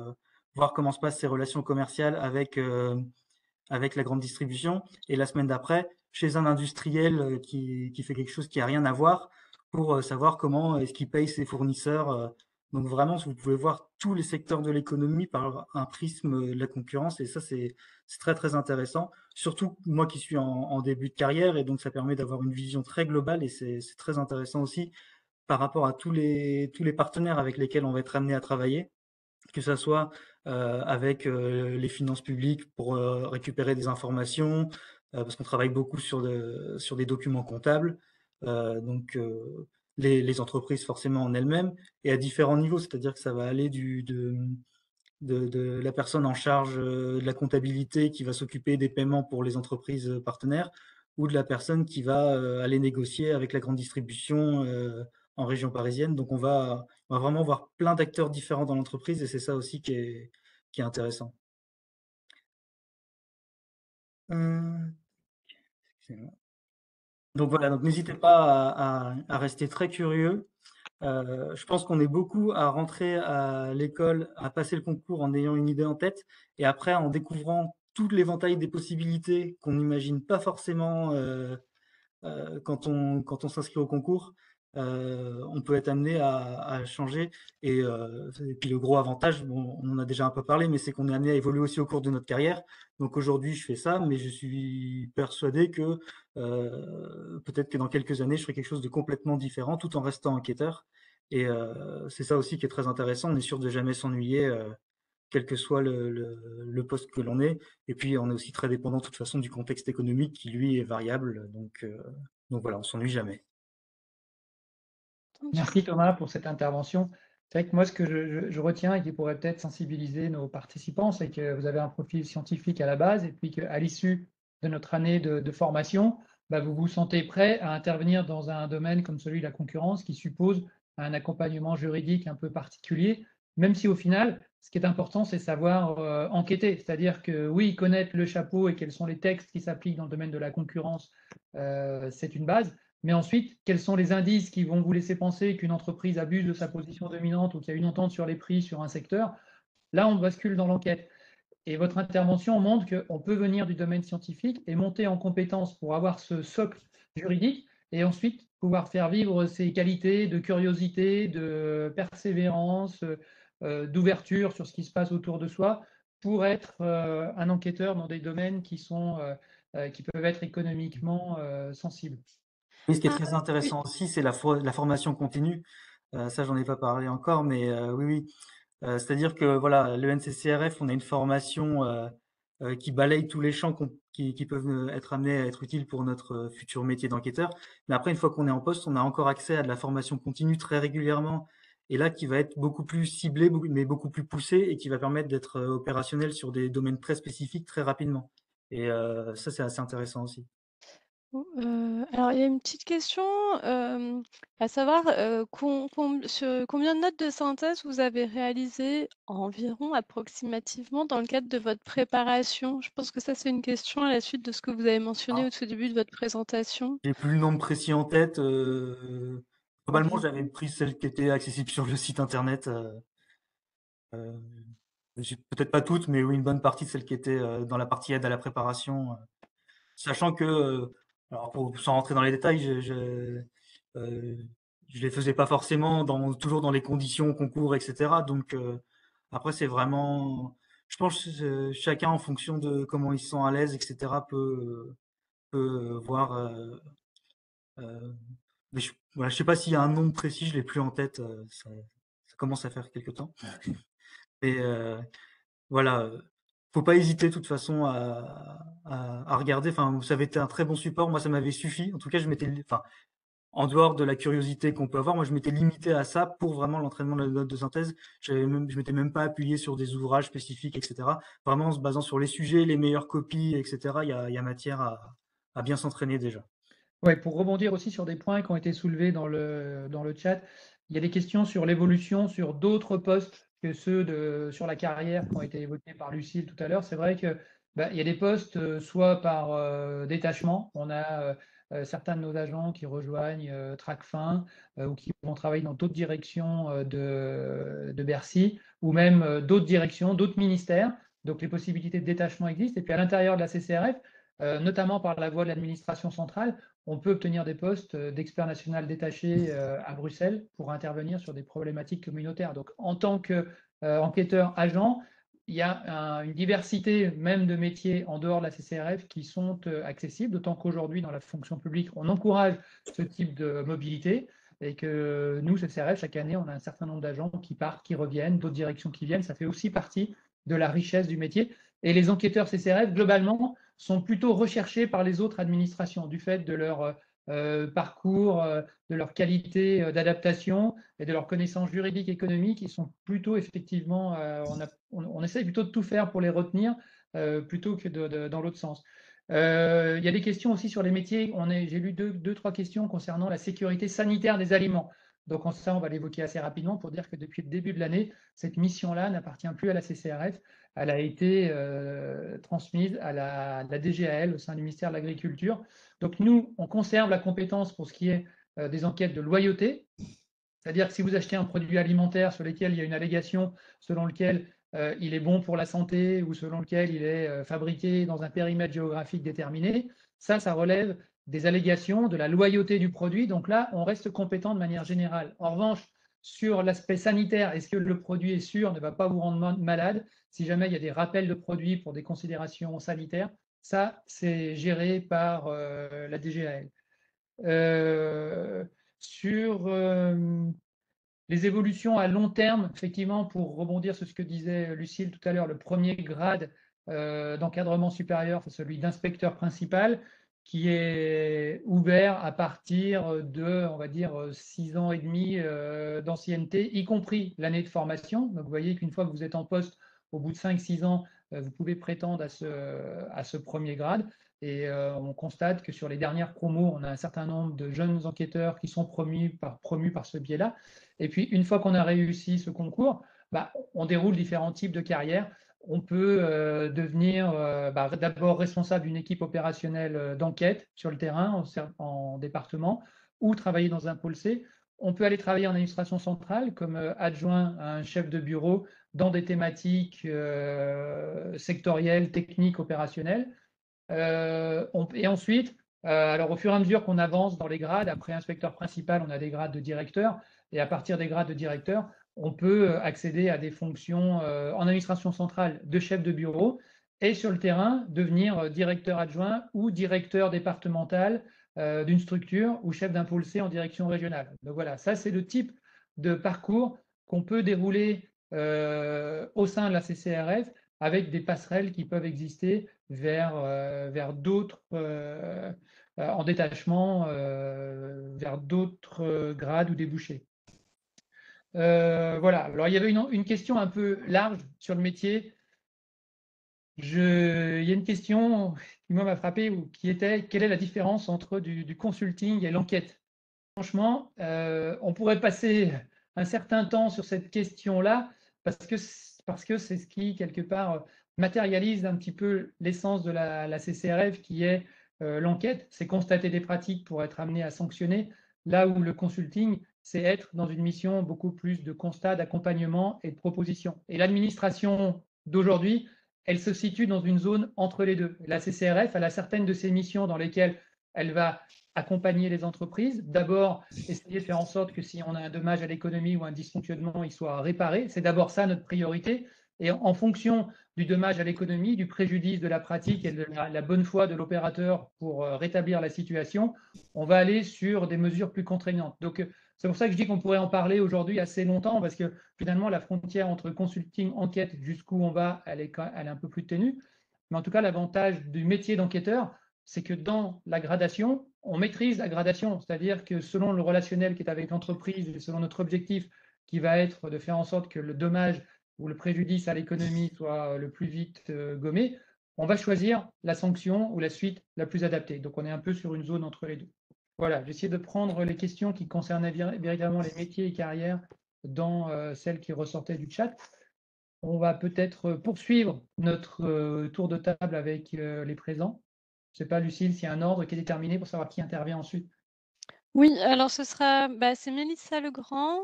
voir comment se passent ses relations commerciales avec la grande distribution. Et la semaine d'après, chez un industriel qui fait quelque chose qui n'a rien à voir pour savoir comment est-ce qu'il paye ses fournisseurs. Donc vraiment, vous pouvez voir tous les secteurs de l'économie par un prisme de la concurrence. Et ça, c'est très, très intéressant. Surtout moi qui suis en début de carrière. Et donc, ça permet d'avoir une vision très globale. Et c'est très intéressant aussi par rapport à tous les partenaires avec lesquels on va être amené à travailler, que ce soit avec les finances publiques pour récupérer des informations, parce qu'on travaille beaucoup sur des documents comptables, donc les entreprises forcément en elles-mêmes, et à différents niveaux, c'est-à-dire que ça va aller de la personne en charge de la comptabilité qui va s'occuper des paiements pour les entreprises partenaires, ou de la personne qui va aller négocier avec la grande distribution en région parisienne. Donc on va vraiment voir plein d'acteurs différents dans l'entreprise et c'est ça aussi qui est intéressant. Donc voilà, donc n'hésitez pas à rester très curieux. Je pense qu'on est beaucoup à rentrer à l'école, à passer le concours en ayant une idée en tête et après en découvrant tout l'éventail des possibilités qu'on n'imagine pas forcément quand on s'inscrit au concours. On peut être amené à changer et puis le gros avantage, bon, on en a déjà un peu parlé, mais c'est qu'on est amené à évoluer aussi au cours de notre carrière. Donc aujourd'hui je fais ça, mais je suis persuadé que peut-être que dans quelques années je ferai quelque chose de complètement différent tout en restant enquêteur Et c'est ça aussi qui est très intéressant. On est sûr de jamais s'ennuyer, quel que soit le poste que l'on est. Et puis, on est aussi très dépendant de toute façon du contexte économique qui, lui, est variable. Donc voilà, on s'ennuie jamais. Merci Thomas pour cette intervention. C'est vrai que moi, ce que je retiens et qui pourrait peut-être sensibiliser nos participants, c'est que vous avez un profil scientifique à la base et puis qu'à l'issue de notre année de formation, bah, vous vous sentez prêt à intervenir dans un domaine comme celui de la concurrence qui suppose un accompagnement juridique un peu particulier, même si au final, ce qui est important, c'est savoir enquêter. C'est-à-dire que oui, connaître le chapeau et quels sont les textes qui s'appliquent dans le domaine de la concurrence, c'est une base. Mais ensuite, quels sont les indices qui vont vous laisser penser qu'une entreprise abuse de sa position dominante ou qu'il y a une entente sur les prix sur un secteur? Là, on bascule dans l'enquête. Et votre intervention montre qu'on peut venir du domaine scientifique et monter en compétence pour avoir ce socle juridique et ensuite pouvoir faire vivre ces qualités de curiosité, de persévérance, d'ouverture sur ce qui se passe autour de soi pour être un enquêteur dans des domaines qui peuvent être économiquement sensibles. Oui, ce qui est Ah, très oui. intéressant aussi, c'est la formation continue. Ça, j'en ai pas parlé encore, mais oui, oui. C'est-à-dire que voilà, le NCCRF, on a une formation qui balaye tous les champs qui peuvent être amenés à être utiles pour notre futur métier d'enquêteur. Mais après, une fois qu'on est en poste, on a encore accès à de la formation continue très régulièrement. Et là, qui va être beaucoup plus ciblée, mais beaucoup plus poussée, et qui va permettre d'être opérationnel sur des domaines très spécifiques très rapidement. Et ça, c'est assez intéressant aussi. Alors il y a une petite question, à savoir, combien de notes de synthèse vous avez réalisées environ, approximativement, dans le cadre de votre préparation? Je pense que ça, c'est une question à la suite de ce que vous avez mentionné au Ah, tout début de votre présentation. j'ai plus le nombre précis en tête. Globalement, OK. j'avais pris celle qui était accessible sur le site internet. Euh, Peut-être pas toutes, mais oui, une bonne partie de celles qui étaient dans la partie aide à la préparation. Sachant que, alors sans rentrer dans les détails, euh, je les faisais pas forcément toujours dans les conditions concours, etc. Donc après, c'est vraiment, je pense que chacun en fonction de comment ils se sent à l'aise, etc. peut voir. Euh, mais voilà, je sais pas s'il y a un nombre précis, je l'ai plus en tête. Ça commence à faire quelque temps. Et voilà, faut pas hésiter de toute façon à regarder. Enfin, ça avait été un très bon support. Moi, ça m'avait suffi. En tout cas, enfin, en dehors de la curiosité qu'on peut avoir, moi, je m'étais limité à ça pour vraiment l'entraînement de la note de synthèse. Je m'étais même pas appuyé sur des ouvrages spécifiques, etc. Vraiment, en se basant sur les sujets, les meilleures copies, etc. Il y a matière à bien s'entraîner déjà. Ouais, pour rebondir aussi sur des points qui ont été soulevés dans le chat, il y a des questions sur l'évolution sur d'autres postes que ceux sur la carrière qui ont été évoqués par Lucille tout à l'heure. C'est vrai que bah, il y a des postes soit par détachement, on a certains de nos agents qui rejoignent Tracfin ou qui vont travailler dans d'autres directions de Bercy, ou même d'autres directions, d'autres ministères. Donc les possibilités de détachement existent. Et puis à l'intérieur de la CCRF, notamment par la voie de l'administration centrale, on peut obtenir des postes d'expert national détaché à Bruxelles pour intervenir sur des problématiques communautaires. Donc, en tant qu'enquêteur agent, il y a une diversité même de métiers en dehors de la CCRF qui sont accessibles, d'autant qu'aujourd'hui, dans la fonction publique, on encourage ce type de mobilité et que nous, CCRF, chaque année, on a un certain nombre d'agents qui partent, qui reviennent, d'autres directions qui viennent. Ça fait aussi partie de la richesse du métier. Et les enquêteurs CCRF, globalement, sont plutôt recherchés par les autres administrations du fait de leur parcours, de leur qualité d'adaptation et de leurs connaissances juridiques et économiques. Ils sont plutôt effectivement, on essaye plutôt de tout faire pour les retenir plutôt que dans l'autre sens. Il y a des questions aussi sur les métiers. J'ai lu trois questions concernant la sécurité sanitaire des aliments. Donc ça, on va l'évoquer assez rapidement pour dire que depuis le début de l'année, cette mission-là n'appartient plus à la CCRF. Elle a été transmise à la DGAL au sein du ministère de l'Agriculture. Donc nous, on conserve la compétence pour ce qui est des enquêtes de loyauté, c'est-à-dire que si vous achetez un produit alimentaire sur lequel il y a une allégation selon lequel il est bon pour la santé ou selon lequel il est fabriqué dans un périmètre géographique déterminé, ça relève des allégations, de la loyauté du produit. Donc là, on reste compétent de manière générale. En revanche, sur l'aspect sanitaire, est-ce que le produit est sûr, ne va pas vous rendre malade? Si jamais il y a des rappels de produits pour des considérations sanitaires, ça, c'est géré par la DGAL. Euh, sur Les évolutions à long terme, effectivement, pour rebondir sur ce que disait Lucille tout à l'heure, le premier grade d'encadrement supérieur, c'est celui d'inspecteur principal, qui est ouvert à partir de, on va dire, 6 ans et demi d'ancienneté, y compris l'année de formation. Donc, vous voyez qu'une fois que vous êtes en poste, au bout de 5-6 ans, vous pouvez prétendre à ce premier grade. Et on constate que sur les dernières promos, on a un certain nombre de jeunes enquêteurs qui sont promus par ce biais-là. Et puis, une fois qu'on a réussi ce concours, on déroule différents types de carrières. On peut devenir d'abord responsable d'une équipe opérationnelle d'enquête sur le terrain, en département, ou travailler dans un pôle C. On peut aller travailler en administration centrale comme adjoint à un chef de bureau dans des thématiques sectorielles, techniques, opérationnelles. Et ensuite, alors au fur et à mesure qu'on avance dans les grades, après inspecteur principal, on a des grades de directeur, et à partir des grades de directeur, on peut accéder à des fonctions en administration centrale de chef de bureau, et sur le terrain, devenir directeur adjoint ou directeur départemental d'une structure ou chef d'un pôle C en direction régionale. Donc voilà, ça c'est le type de parcours qu'on peut dérouler au sein de la CCRF avec des passerelles qui peuvent exister vers d'autres, en détachement, vers d'autres grades ou débouchés. Voilà, alors il y avait une question un peu large sur le métier. Il y a une question qui m'a frappé, qui était quelle est la différence entre du consulting et l'enquête? Franchement, on pourrait passer un certain temps sur cette question-là parce que c'est ce qui, quelque part, matérialise un petit peu l'essence de la CCRF qui est l'enquête, c'est constater des pratiques pour être amené à sanctionner, là où le consulting, c'est être dans une mission beaucoup plus de constat, d'accompagnement et de proposition. Et l'administration d'aujourd'hui, elle se situe dans une zone entre les deux. La CCRF, elle a certaines de ses missions dans lesquelles elle va accompagner les entreprises. D'abord, essayer de faire en sorte que si on a un dommage à l'économie ou un dysfonctionnement, il soit réparé. C'est d'abord ça notre priorité. Et en fonction du dommage à l'économie, du préjudice de la pratique et de la bonne foi de l'opérateur pour rétablir la situation, on va aller sur des mesures plus contraignantes. Donc, c'est pour ça que je dis qu'on pourrait en parler aujourd'hui assez longtemps, parce que finalement, la frontière entre consulting, enquête, jusqu'où on va, elle est un peu plus ténue. Mais en tout cas, l'avantage du métier d'enquêteur, c'est que dans la gradation, on maîtrise la gradation, c'est-à-dire que selon le relationnel qui est avec l'entreprise et selon notre objectif qui va être de faire en sorte que le dommage ou le préjudice à l'économie soit le plus vite gommé, on va choisir la sanction ou la suite la plus adaptée. Donc on est un peu sur une zone entre les deux. Voilà, j'ai essayé de prendre les questions qui concernaient véritablement les métiers et carrières dans celles qui ressortaient du chat. On va peut-être poursuivre notre tour de table avec les présents. Je ne sais pas, Lucille, s'il y a un ordre qui est déterminé pour savoir qui intervient ensuite. Oui, alors ce sera, c'est Mélissa Legrand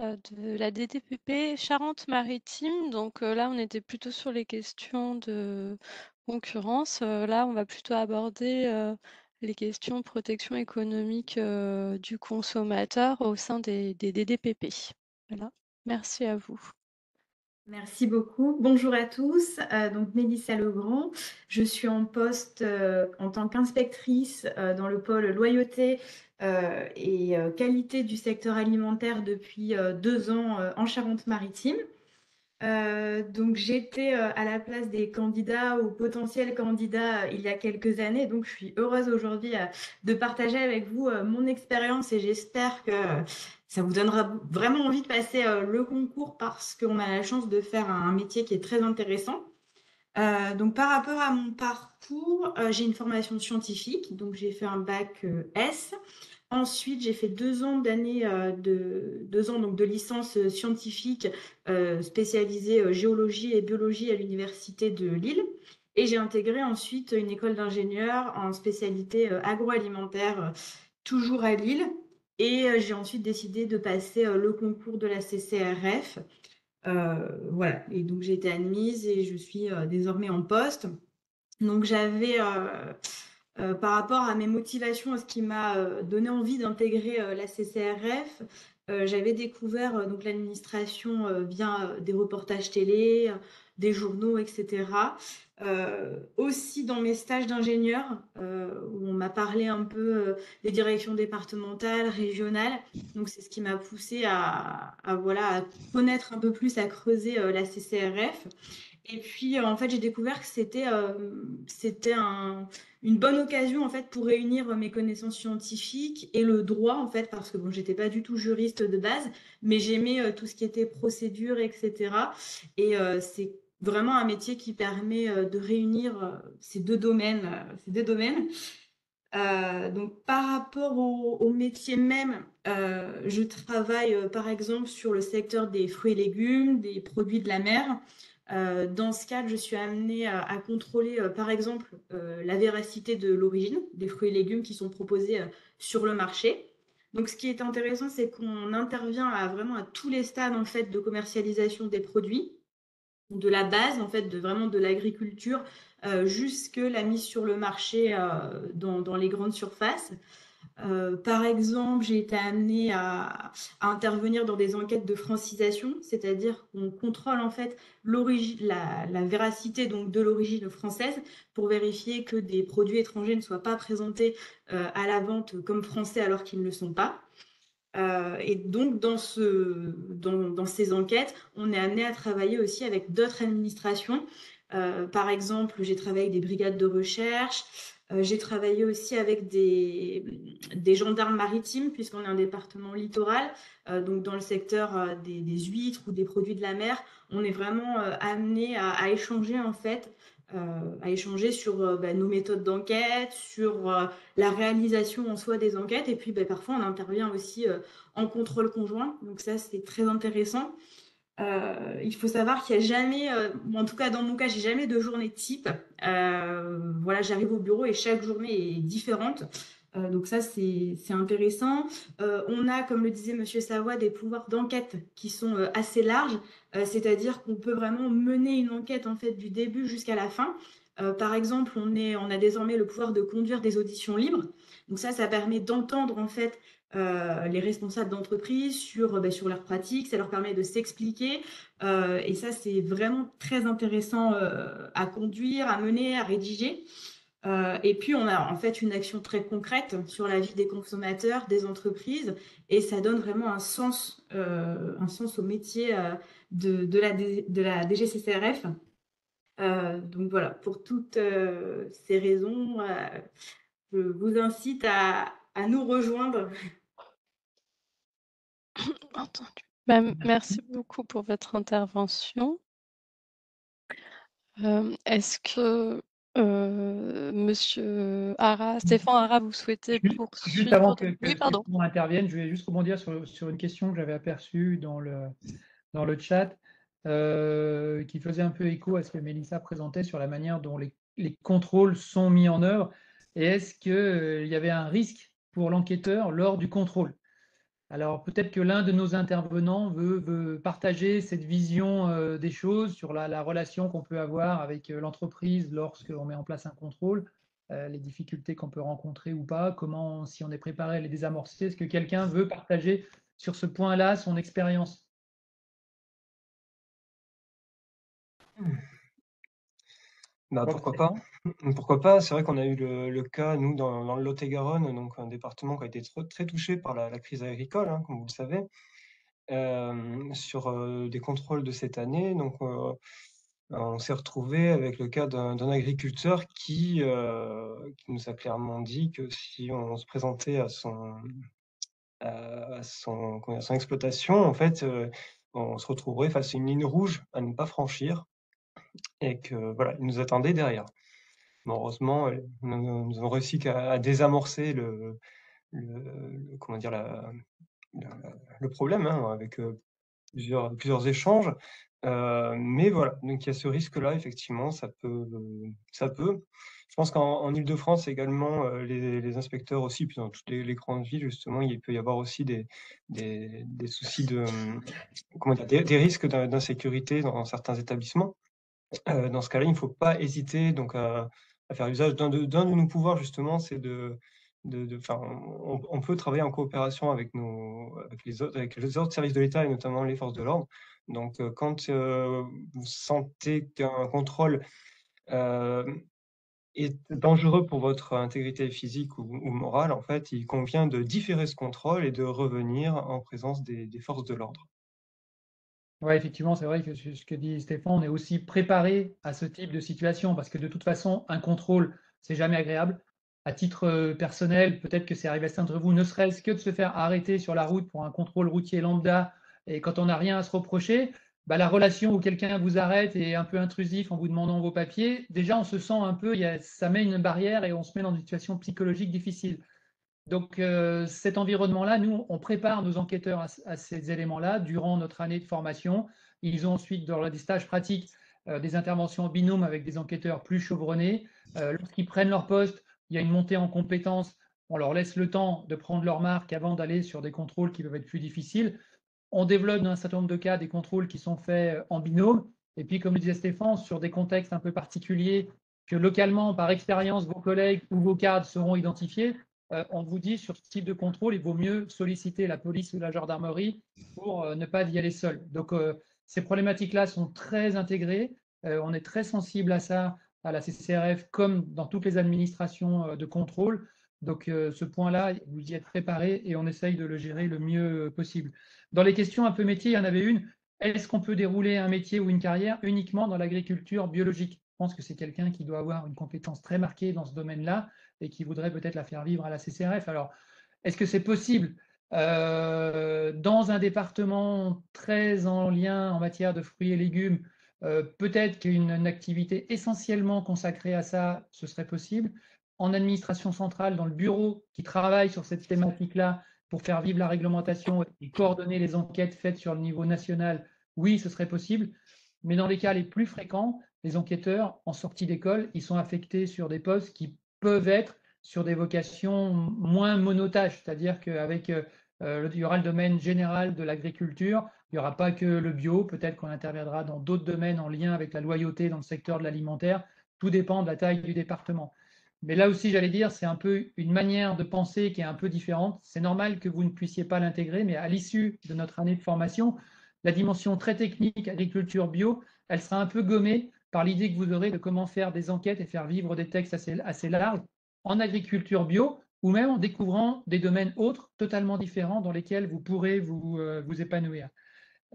de la DDPP Charente-Maritime. Donc là, on était plutôt sur les questions de concurrence. Là, on va plutôt aborder les questions de protection économique du consommateur au sein des DDPP. Voilà, merci à vous. Merci beaucoup. Bonjour à tous. Donc Mélissa Legrand. Je suis en poste en tant qu'inspectrice dans le pôle loyauté et qualité du secteur alimentaire depuis 2 ans en Charente-Maritime. Donc j'étais à la place des candidats ou potentiels candidats il y a quelques années. Donc je suis heureuse aujourd'hui de partager avec vous mon expérience et j'espère que ça vous donnera vraiment envie de passer le concours parce qu'on a la chance de faire un métier qui est très intéressant. Donc par rapport à mon parcours, j'ai une formation scientifique, donc j'ai fait un bac S. Ensuite, j'ai fait 2 ans donc de licence scientifique spécialisée géologie et biologie à l'université de Lille. Et j'ai intégré ensuite une école d'ingénieur en spécialité agroalimentaire, toujours à Lille. Et j'ai ensuite décidé de passer le concours de la CCRF. Voilà, et donc j'ai été admise et je suis désormais en poste. Donc j'avais, par rapport à mes motivations, à ce qui m'a donné envie d'intégrer la CCRF, j'avais découvert donc l'administration via des reportages télé, des journaux, etc. Aussi dans mes stages d'ingénieur, où on m'a parlé un peu des directions départementales, régionales. Donc c'est ce qui m'a poussé voilà, à connaître un peu plus, à creuser la CCRF. Et puis, en fait, j'ai découvert que c'était une bonne occasion, en fait, pour réunir mes connaissances scientifiques et le droit, en fait, parce que bon, j'étais pas du tout juriste de base, mais j'aimais tout ce qui était procédure, etc. Et c'est vraiment un métier qui permet de réunir ces deux domaines, donc, par rapport au métier même, je travaille par exemple sur le secteur des fruits et légumes, des produits de la mer. Dans ce cadre, je suis amenée à contrôler par exemple la véracité de l'origine des fruits et légumes qui sont proposés sur le marché. Donc, ce qui est intéressant, c'est qu'on intervient vraiment à tous les stades en fait de commercialisation des produits, de la base en fait, vraiment de l'agriculture jusque la mise sur le marché dans les grandes surfaces. Par exemple, j'ai été amenée à intervenir dans des enquêtes de francisation, c'est-à-dire qu'on contrôle en fait la véracité donc de l'origine française pour vérifier que des produits étrangers ne soient pas présentés à la vente comme français alors qu'ils ne le sont pas. Et donc, dans ces enquêtes, on est amené à travailler aussi avec d'autres administrations. Par exemple, j'ai travaillé avec des brigades de recherche. J'ai travaillé aussi avec des gendarmes maritimes, puisqu'on est un département littoral. Donc, dans le secteur des huîtres ou des produits de la mer, on est vraiment amené à échanger, en fait, sur nos méthodes d'enquête, sur la réalisation en soi des enquêtes. Et puis, parfois, on intervient aussi en contrôle conjoint. Donc ça, c'est très intéressant. Il faut savoir qu'il n'y a jamais, en tout cas dans mon cas, j'ai jamais de journée type. Voilà, j'arrive au bureau et chaque journée est différente. Donc ça, c'est intéressant. On a, comme le disait Monsieur Savoie, des pouvoirs d'enquête qui sont assez larges, c'est-à-dire qu'on peut vraiment mener une enquête en fait du début jusqu'à la fin. Par exemple, on a désormais le pouvoir de conduire des auditions libres. Donc ça permet d'entendre en fait les responsables d'entreprise sur leurs pratiques, ça leur permet de s'expliquer et ça c'est vraiment très intéressant à conduire, à mener, à rédiger. Et puis on a en fait une action très concrète sur la vie des consommateurs, des entreprises et ça donne vraiment un sens au métier de la DGCCRF. Donc voilà, pour toutes ces raisons, je vous incite à nous rejoindre. Entendu. Merci beaucoup pour votre intervention. Est-ce que Monsieur Stéphane Hara, vous souhaitez Juste poursuivre? avant que Oui, pardon. Stéphane intervienne, je vais juste rebondir sur une question que j'avais aperçue dans le chat, qui faisait un peu écho à ce que Mélissa présentait sur la manière dont les contrôles sont mis en œuvre. Et est-ce qu'il y avait un risque pour l'enquêteur lors du contrôle? Alors peut-être que l'un de nos intervenants veut partager cette vision des choses sur la relation qu'on peut avoir avec l'entreprise lorsqu'on met en place un contrôle, les difficultés qu'on peut rencontrer ou pas, comment, si on est préparé à les désamorcer. Est-ce que quelqu'un veut partager sur ce point-là son expérience? Pourquoi pas? Pourquoi pas? C'est vrai qu'on a eu le cas, nous, dans le Lot-et-Garonne, donc un département qui a été très touché par la crise agricole, hein, comme vous le savez, sur des contrôles de cette année. Donc, on s'est retrouvé avec le cas d'un agriculteur qui nous a clairement dit que si on se présentait à son exploitation, en fait, on se retrouverait face à une ligne rouge à ne pas franchir et que voilà, il nous attendait derrière. Bon, heureusement, nous avons réussi à désamorcer comment dire, le problème, hein, avec plusieurs échanges. Mais voilà, donc il y a ce risque-là, effectivement, ça peut. Je pense qu'en Île-de-France également, les inspecteurs aussi, puis dans toutes les grandes villes, justement, il peut y avoir aussi des soucis comment dire, des risques d'insécurité dans certains établissements. Dans ce cas-là, il ne faut pas hésiter donc à faire usage d'un de nos pouvoirs justement, c'est enfin, on peut travailler en coopération avec les autres services de l'État et notamment les forces de l'ordre Donc, quand vous sentez qu'un contrôle est dangereux pour votre intégrité physique ou morale, en fait, il convient de différer ce contrôle et de revenir en présence des forces de l'ordre. Ouais, effectivement, c'est vrai que ce que dit Stéphane, on est aussi préparé à ce type de situation parce que de toute façon, un contrôle, c'est jamais agréable. À titre personnel, peut-être que c'est arrivé à certains d'entre vous, ne serait-ce que de se faire arrêter sur la route pour un contrôle routier lambda et quand on n'a rien à se reprocher, bah, la relation où quelqu'un vous arrête et est un peu intrusif en vous demandant vos papiers, déjà on se sent un peu, ça met une barrière et on se met dans une situation psychologique difficile. Donc, cet environnement-là, nous, on prépare nos enquêteurs à ces éléments-là durant notre année de formation. Ils ont ensuite, dans des stages pratiques, des interventions en binôme avec des enquêteurs plus chevronnés. Lorsqu'ils prennent leur poste, il y a une montée en compétences. On leur laisse le temps de prendre leur marque avant d'aller sur des contrôles qui peuvent être plus difficiles. On développe dans un certain nombre de cas des contrôles qui sont faits en binôme. Et puis, comme le disait Stéphane, sur des contextes un peu particuliers que localement, par expérience, vos collègues ou vos cadres seront identifiés, on vous dit sur ce type de contrôle, il vaut mieux solliciter la police ou la gendarmerie pour ne pas y aller seul. Donc, ces problématiques-là sont très intégrées. On est très sensible à ça, à la CCRF, comme dans toutes les administrations de contrôle. Donc, ce point-là, vous y êtes préparé et on essaye de le gérer le mieux possible. Dans les questions un peu métier, il y en avait une. Est-ce qu'on peut dérouler un métier ou une carrière uniquement dans l'agriculture biologique? Je pense que c'est quelqu'un qui doit avoir une compétence très marquée dans ce domaine-là et qui voudrait peut-être la faire vivre à la CCRF. Alors, est-ce que c'est possible dans un département très en lien en matière de fruits et légumes? Peut-être qu'une activité essentiellement consacrée à ça, ce serait possible. En administration centrale, dans le bureau qui travaille sur cette thématique-là pour faire vivre la réglementation et coordonner les enquêtes faites sur le niveau national, oui, ce serait possible. Mais dans les cas les plus fréquents, les enquêteurs en sortie d'école, ils sont affectés sur des postes qui peuvent être sur des vocations moins monotaches, c'est-à-dire qu'avec il y aura le domaine général de l'agriculture, il n'y aura pas que le bio, peut-être qu'on interviendra dans d'autres domaines en lien avec la loyauté dans le secteur de l'alimentaire, tout dépend de la taille du département. Mais là aussi, j'allais dire, c'est un peu une manière de penser qui est un peu différente. C'est normal que vous ne puissiez pas l'intégrer, mais à l'issue de notre année de formation, la dimension très technique agriculture bio, elle sera un peu gommée par l'idée que vous aurez de comment faire des enquêtes et faire vivre des textes assez larges en agriculture bio ou même en découvrant des domaines autres totalement différents dans lesquels vous pourrez vous épanouir.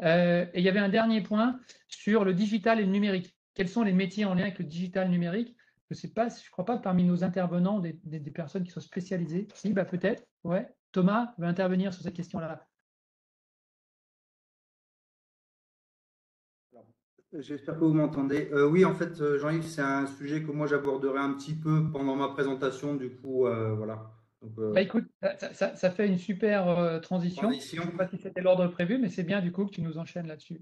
Et il y avait un dernier point sur le digital et le numérique. Quels sont les métiers en lien avec le digital numérique? Je ne crois pas parmi nos intervenants des personnes qui sont spécialisées. Si, bah peut-être. Ouais. Thomas veut intervenir sur cette question-là. J'espère que vous m'entendez. Oui, en fait, Jean-Yves, c'est un sujet que moi j'aborderai un petit peu pendant ma présentation, du coup, voilà. Donc, Bah écoute, ça fait une super transition. transition. Je ne sais pas si c'était l'ordre prévu, mais c'est bien du coup que tu nous enchaînes là-dessus.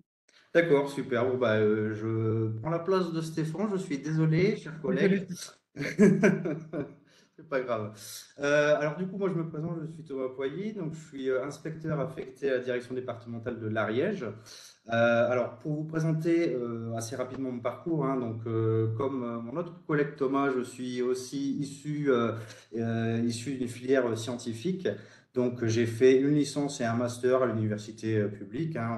D'accord, super. Bon, bah, je prends la place de Stéphane. Je suis désolé, chers collègues. C'est pas grave. Alors du coup, moi je me présente, je suis Thomas Poilly, donc je suis inspecteur affecté à la direction départementale de l'Ariège. Alors pour vous présenter assez rapidement mon parcours, hein, donc comme mon autre collègue Thomas, je suis aussi issu d'une filière scientifique. Donc j'ai fait une licence et un master à l'université publique, hein,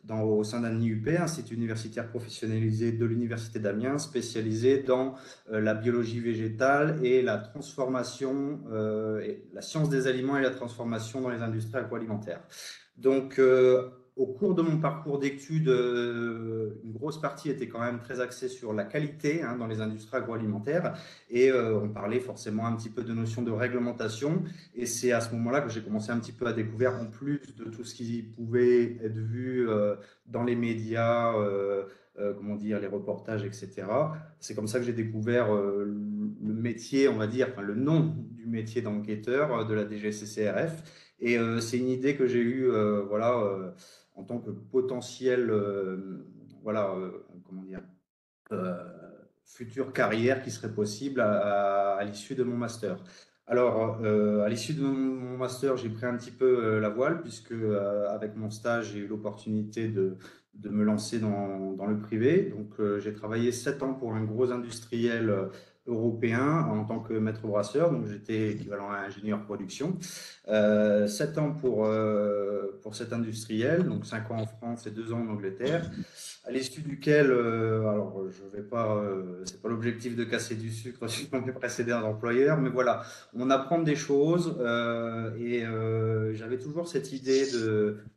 au sein d'un IUP, Institut universitaire professionnalisé de l'université d'Amiens, spécialisé dans la biologie végétale et la transformation, et la science des aliments et la transformation dans les industries agroalimentaires. Donc, au cours de mon parcours d'études, une grosse partie était quand même très axée sur la qualité, hein, dans les industries agroalimentaires, et on parlait forcément un petit peu de notions de réglementation, et c'est à ce moment-là que j'ai commencé un petit peu à découvrir, en plus de tout ce qui pouvait être vu dans les médias, comment dire, les reportages, etc. C'est comme ça que j'ai découvert le métier, on va dire, enfin le nom du métier d'enquêteur de la DGCCRF. Et c'est une idée que j'ai eue, voilà, en tant que potentiel, voilà, comment dire, future carrière qui serait possible à l'issue de mon master. Alors, à l'issue de mon master, j'ai pris un petit peu la voile, puisque avec mon stage, j'ai eu l'opportunité de me lancer dans le privé. Donc, j'ai travaillé 7 ans pour un gros industriel européen en tant que maître brasseur, donc j'étais équivalent à ingénieur production. 7 ans pour cet industriel, donc 5 ans en France et 2 ans en Angleterre, à l'issue duquel, alors je vais pas, c'est pas l'objectif de casser du sucre sur mes précédents employeurs, mais voilà, on apprend des choses et j'avais toujours cette idée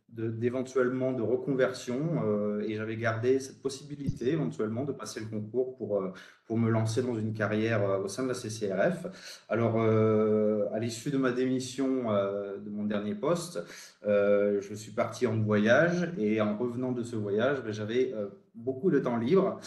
d'éventuellement de reconversion et j'avais gardé cette possibilité éventuellement de passer le concours pour me lancer dans une carrière au sein de la CCRF. Alors, à l'issue de ma démission de mon dernier poste, je suis parti en voyage et en revenant de ce voyage, j'avais beaucoup de temps libre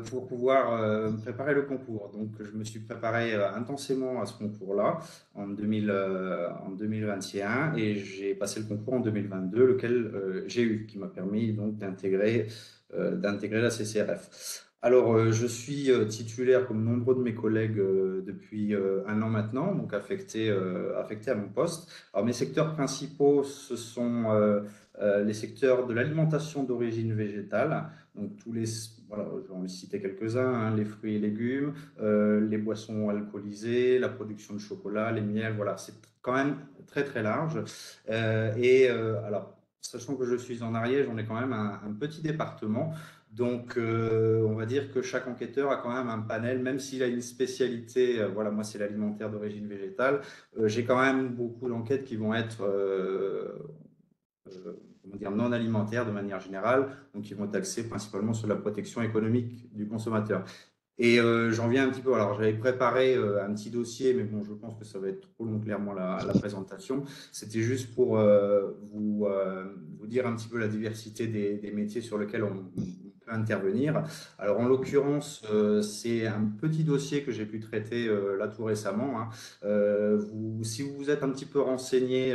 pour pouvoir me préparer le concours. Donc, je me suis préparé intensément à ce concours-là en 2021 et j'ai passé le concours en 2022, lequel j'ai eu, qui m'a permis donc d'intégrer la CCRF. Alors, je suis titulaire, comme nombreux de mes collègues, depuis 1 an maintenant, donc affecté à mon poste. Alors, mes secteurs principaux, ce sont les secteurs de l'alimentation d'origine végétale, donc voilà, je vais en citer quelques-uns, hein, les fruits et légumes, les boissons alcoolisées, la production de chocolat, les miels, voilà, c'est quand même très très large. Alors, sachant que je suis en Ariège, on est quand même un petit département. Donc, on va dire que chaque enquêteur a quand même un panel, même s'il a une spécialité. Voilà, moi, c'est l'alimentaire d'origine végétale. J'ai quand même beaucoup d'enquêtes qui vont être comment dire, non alimentaires de manière générale, donc qui vont être axées principalement sur la protection économique du consommateur. Et j'en viens un petit peu. Alors, j'avais préparé un petit dossier, mais bon, je pense que ça va être trop long, clairement, la présentation. C'était juste pour vous dire un petit peu la diversité des métiers sur lesquels on peut intervenir. Alors, en l'occurrence, c'est un petit dossier que j'ai pu traiter là tout récemment, hein. Si vous vous êtes un petit peu renseigné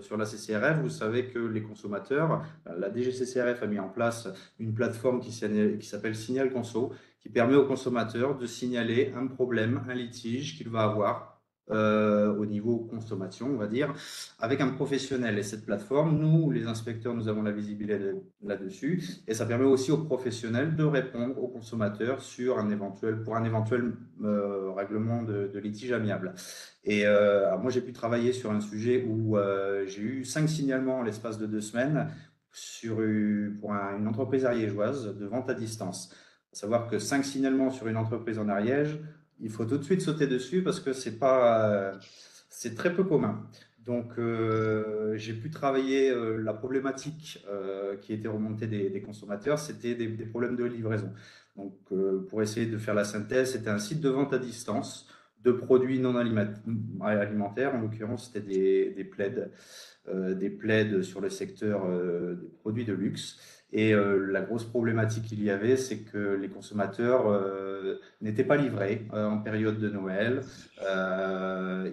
sur la CCRF, vous savez que les consommateurs, la DGCCRF a mis en place une plateforme qui s'appelle Signal Conso, qui permet au consommateur de signaler un problème, un litige qu'il va avoir au niveau consommation, on va dire, avec un professionnel. Et cette plateforme, nous, les inspecteurs, nous avons la visibilité là-dessus. Et ça permet aussi aux professionnels de répondre aux consommateurs pour un éventuel règlement de litige amiable. Et alors moi, j'ai pu travailler sur un sujet où j'ai eu 5 signalements en l'espace de 2 semaines pour une entreprise ariégeoise de vente à distance. À savoir que 5 signalements sur une entreprise en Ariège, il faut tout de suite sauter dessus parce que c'est très peu commun. Donc, j'ai pu travailler la problématique qui était remontée des consommateurs, c'était des problèmes de livraison. Donc, pour essayer de faire la synthèse, c'était un site de vente à distance de produits non alimentaires. En l'occurrence, c'était des plaids sur le secteur des produits de luxe. Et la grosse problématique qu'il y avait, c'est que les consommateurs n'étaient pas livrés en période de Noël.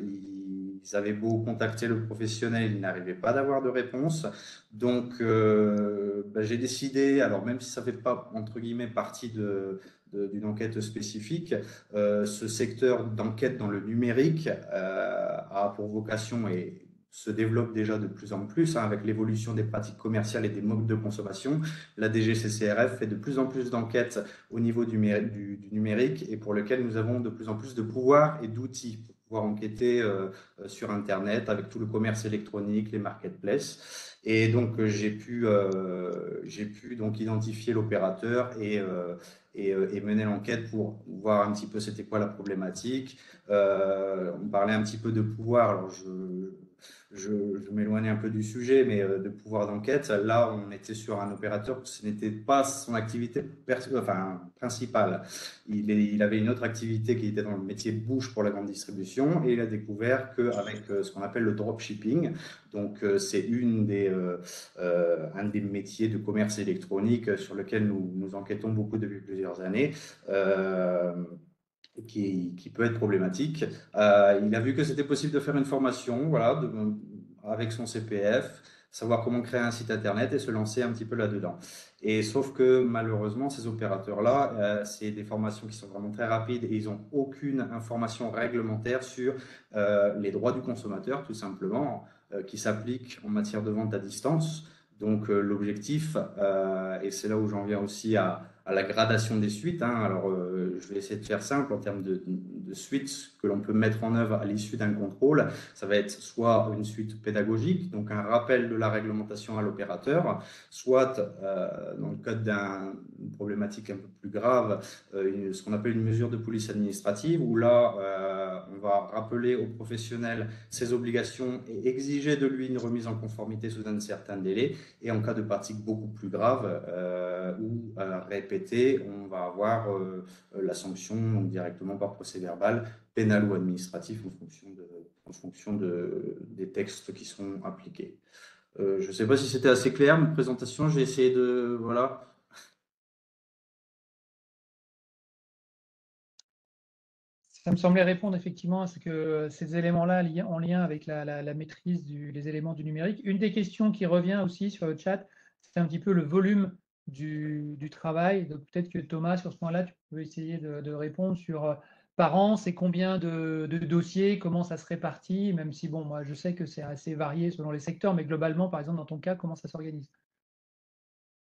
Ils avaient beau contacter le professionnel, ils n'arrivaient pas d'avoir de réponse. Donc, j'ai décidé, alors même si ça ne fait pas, entre guillemets, partie d'une enquête spécifique, ce secteur d'enquête dans le numérique a pour vocation et se développe déjà de plus en plus avec l'évolution des pratiques commerciales et des modes de consommation. La DGCCRF fait de plus en plus d'enquêtes au niveau du numérique et pour lequel nous avons de plus en plus de pouvoir et d'outils pour pouvoir enquêter sur Internet avec tout le commerce électronique, les marketplaces. Et donc, j'ai pu donc identifier l'opérateur et mener l'enquête pour voir un petit peu c'était quoi la problématique. On parlait un petit peu de pouvoir, alors je m'éloignais un peu du sujet, mais de pouvoir d'enquête, là, on était sur un opérateur, ce n'était pas son activité principale. Il avait une autre activité qui était dans le métier bouche pour la grande distribution, et il a découvert qu'avec ce qu'on appelle le dropshipping, donc c'est un des métiers de commerce électronique sur lequel nous enquêtons beaucoup depuis plusieurs années, qui peut être problématique. Il a vu que c'était possible de faire une formation, voilà, avec son CPF, savoir comment créer un site internet et se lancer un petit peu là-dedans. Et sauf que malheureusement, ces opérateurs-là, c'est des formations qui sont vraiment très rapides et ils n'ont aucune information réglementaire sur les droits du consommateur, tout simplement, qui s'appliquent en matière de vente à distance. Donc l'objectif, et c'est là où j'en viens aussi à à la gradation des suites, hein. Alors, je vais essayer de faire simple en termes de suites que l'on peut mettre en œuvre à l'issue d'un contrôle. Ça va être soit une suite pédagogique, donc un rappel de la réglementation à l'opérateur, soit, dans le cadre d'une problématique un peu plus grave, ce qu'on appelle une mesure de police administrative, où là, on va rappeler au professionnel ses obligations et exiger de lui une remise en conformité sous un certain délai. Et en cas de pratique beaucoup plus grave ou répétée, on va avoir la sanction donc directement par procès verbal, pénal ou administratif en fonction des textes qui sont appliqués. Je ne sais pas si c'était assez clair, ma présentation, j'ai essayé de... Voilà. Ça me semblait répondre effectivement à ces éléments-là en lien avec la maîtrise des éléments du numérique. Une des questions qui revient aussi sur le chat, c'est un petit peu le volume du travail. Donc peut-être que Thomas, sur ce point-là, tu peux essayer de répondre sur par an, c'est combien de dossiers, comment ça se répartit, même si, bon, moi je sais que c'est assez varié selon les secteurs, mais globalement, par exemple, dans ton cas, comment ça s'organise?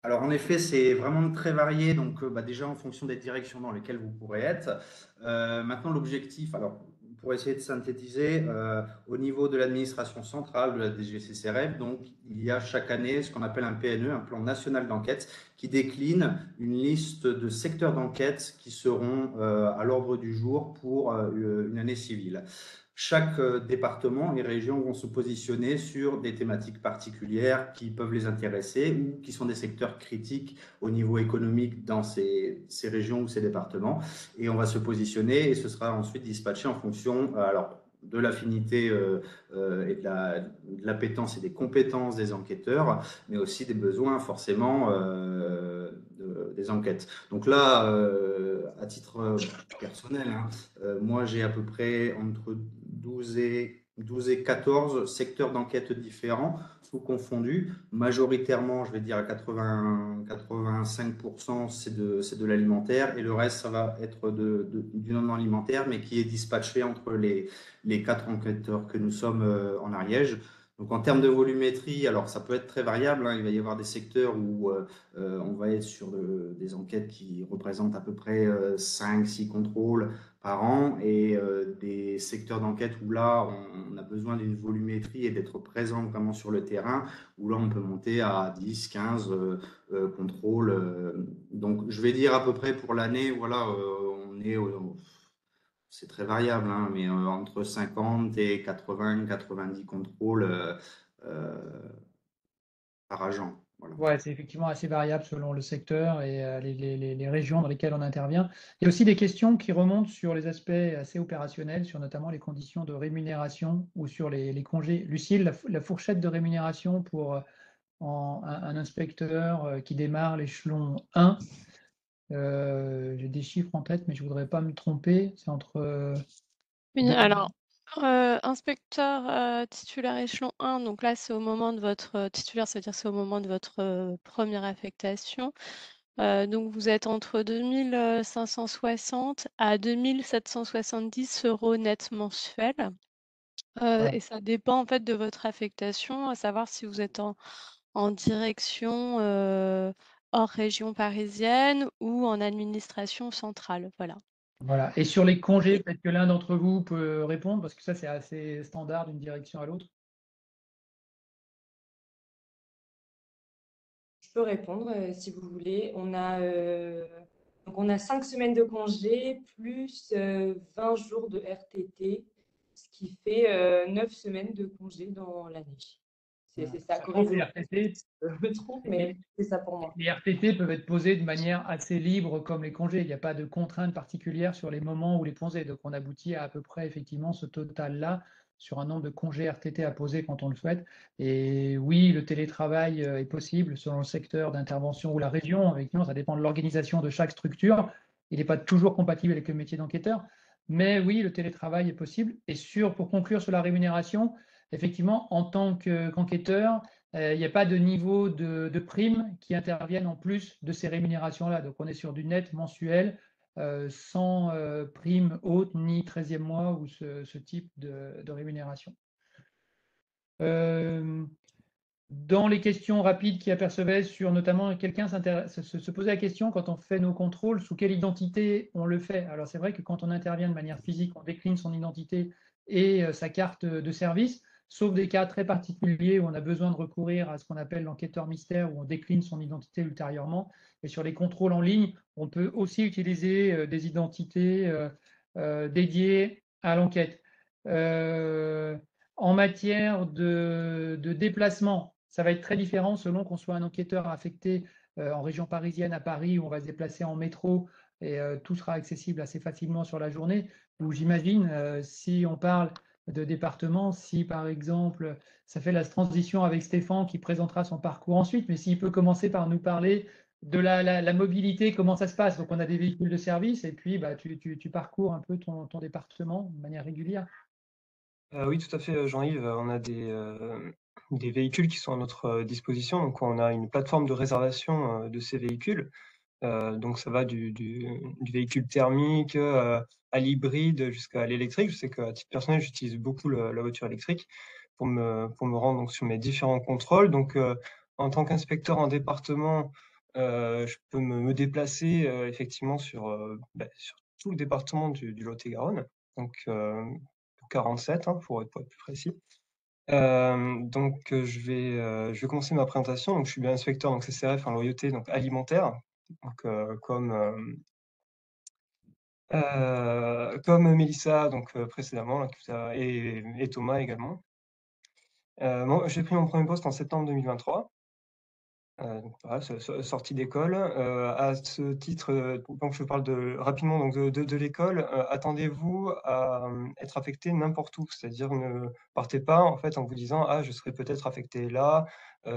Alors en effet, c'est vraiment très varié, donc déjà en fonction des directions dans lesquelles vous pourrez être. Maintenant, l'objectif, alors pour essayer de synthétiser, au niveau de l'administration centrale, de la DGCCRF, donc il y a chaque année ce qu'on appelle un PNE, un plan national d'enquête, qui décline une liste de secteurs d'enquête qui seront à l'ordre du jour pour une année civile. Chaque département et région vont se positionner sur des thématiques particulières qui peuvent les intéresser ou qui sont des secteurs critiques au niveau économique dans ces régions ou ces départements. Et on va se positionner et ce sera ensuite dispatché en fonction alors, de l'affinité et de l'appétence et des compétences des enquêteurs, mais aussi des besoins forcément des enquêtes. Donc là, à titre personnel, hein, moi j'ai à peu près entre 12 et 14 secteurs d'enquête différents, tout confondus. Majoritairement, je vais dire à 85%, c'est de l'alimentaire et le reste, ça va être du non-alimentaire, mais qui est dispatché entre les 4 enquêteurs que nous sommes en Ariège. Donc en termes de volumétrie, alors ça peut être très variable, hein. Il va y avoir des secteurs où on va être sur des enquêtes qui représentent à peu près 5-6 contrôles par an et des secteurs d'enquête où là, on a besoin d'une volumétrie et d'être présent vraiment sur le terrain, où là, on peut monter à 10, 15 contrôles. Donc, je vais dire à peu près pour l'année, voilà, on est, c'est très variable, hein, mais entre 50 et 80, 90 contrôles par agent. Voilà. Ouais, c'est effectivement assez variable selon le secteur et les régions dans lesquelles on intervient. Il y a aussi des questions qui remontent sur les aspects assez opérationnels, sur notamment les conditions de rémunération ou sur les congés. Lucille, la fourchette de rémunération pour un inspecteur qui démarre l'échelon 1, j'ai des chiffres en tête, mais je ne voudrais pas me tromper. C'est entre... Alors, inspecteur titulaire échelon 1, donc là, c'est au moment de votre titulaire, ça veut dire c'est au moment de votre première affectation. Donc, vous êtes entre 2560 à 2770 euros net mensuels. Et ça dépend en fait de votre affectation, à savoir si vous êtes en direction hors région parisienne ou en administration centrale. Voilà. Voilà. Et sur les congés, peut-être que l'un d'entre vous peut répondre, parce que ça, c'est assez standard d'une direction à l'autre. Je peux répondre si vous voulez. Donc on a 5 semaines de congé plus 20 jours de RTT, ce qui fait 9 semaines de congé dans l'année. C'est ça, corrigez-moi si je me trompe, mais c'est ça pour moi. Les RTT peuvent être posés de manière assez libre comme les congés. Il n'y a pas de contrainte particulière sur les moments où les posés. Donc on aboutit à peu près effectivement ce total-là sur un nombre de congés RTT à poser quand on le souhaite. Et oui, le télétravail est possible selon le secteur d'intervention ou la région. Effectivement, ça dépend de l'organisation de chaque structure. Il n'est pas toujours compatible avec le métier d'enquêteur. Mais oui, le télétravail est possible. Et pour conclure sur la rémunération, effectivement, en tant qu'enquêteur, il n'y a pas de niveau de primes qui interviennent en plus de ces rémunérations-là. Donc, on est sur du net mensuel, sans prime haute ni 13e mois ou ce type de rémunération. Dans les questions rapides qui apercevaient sur notamment quelqu'un se posait la question quand on fait nos contrôles, sous quelle identité on le fait. Alors c'est vrai que quand on intervient de manière physique, on décline son identité et sa carte de service, sauf des cas très particuliers où on a besoin de recourir à ce qu'on appelle l'enquêteur mystère, où on décline son identité ultérieurement. Et sur les contrôles en ligne, on peut aussi utiliser des identités dédiées à l'enquête. En matière de déplacement, ça va être très différent selon qu'on soit un enquêteur affecté en région parisienne à Paris, où on va se déplacer en métro et tout sera accessible assez facilement sur la journée. Ou j'imagine, si on parle de département, si par exemple, ça fait la transition avec Stéphane qui présentera son parcours ensuite, mais s'il peut commencer par nous parler de la mobilité, comment ça se passe. Donc on a des véhicules de service et puis bah, tu parcours un peu ton département de manière régulière. Oui, tout à fait, Jean-Yves. On a des véhicules qui sont à notre disposition. Donc, on a une plateforme de réservation de ces véhicules. Donc, ça va du véhicule thermique à l'hybride jusqu'à l'électrique. Je sais qu'à titre personnel, j'utilise beaucoup la voiture électrique pour me rendre donc, sur mes différents contrôles. Donc, en tant qu'inspecteur en département, je peux me déplacer effectivement sur tout le département du Lot-et-Garonne. Donc, 47, hein, pour être plus précis. Donc, je vais commencer ma présentation. Donc, je suis bien inspecteur donc CCRF en loyauté donc alimentaire, donc comme Mélissa donc précédemment là, et Thomas également. Moi, j'ai pris mon premier poste en septembre 2023. Donc voilà, sortie d'école. À ce titre, donc je parle rapidement donc de l'école. Attendez-vous à être affecté n'importe où, c'est-à-dire ne partez pas en fait en vous disant ah je serai peut-être affecté là.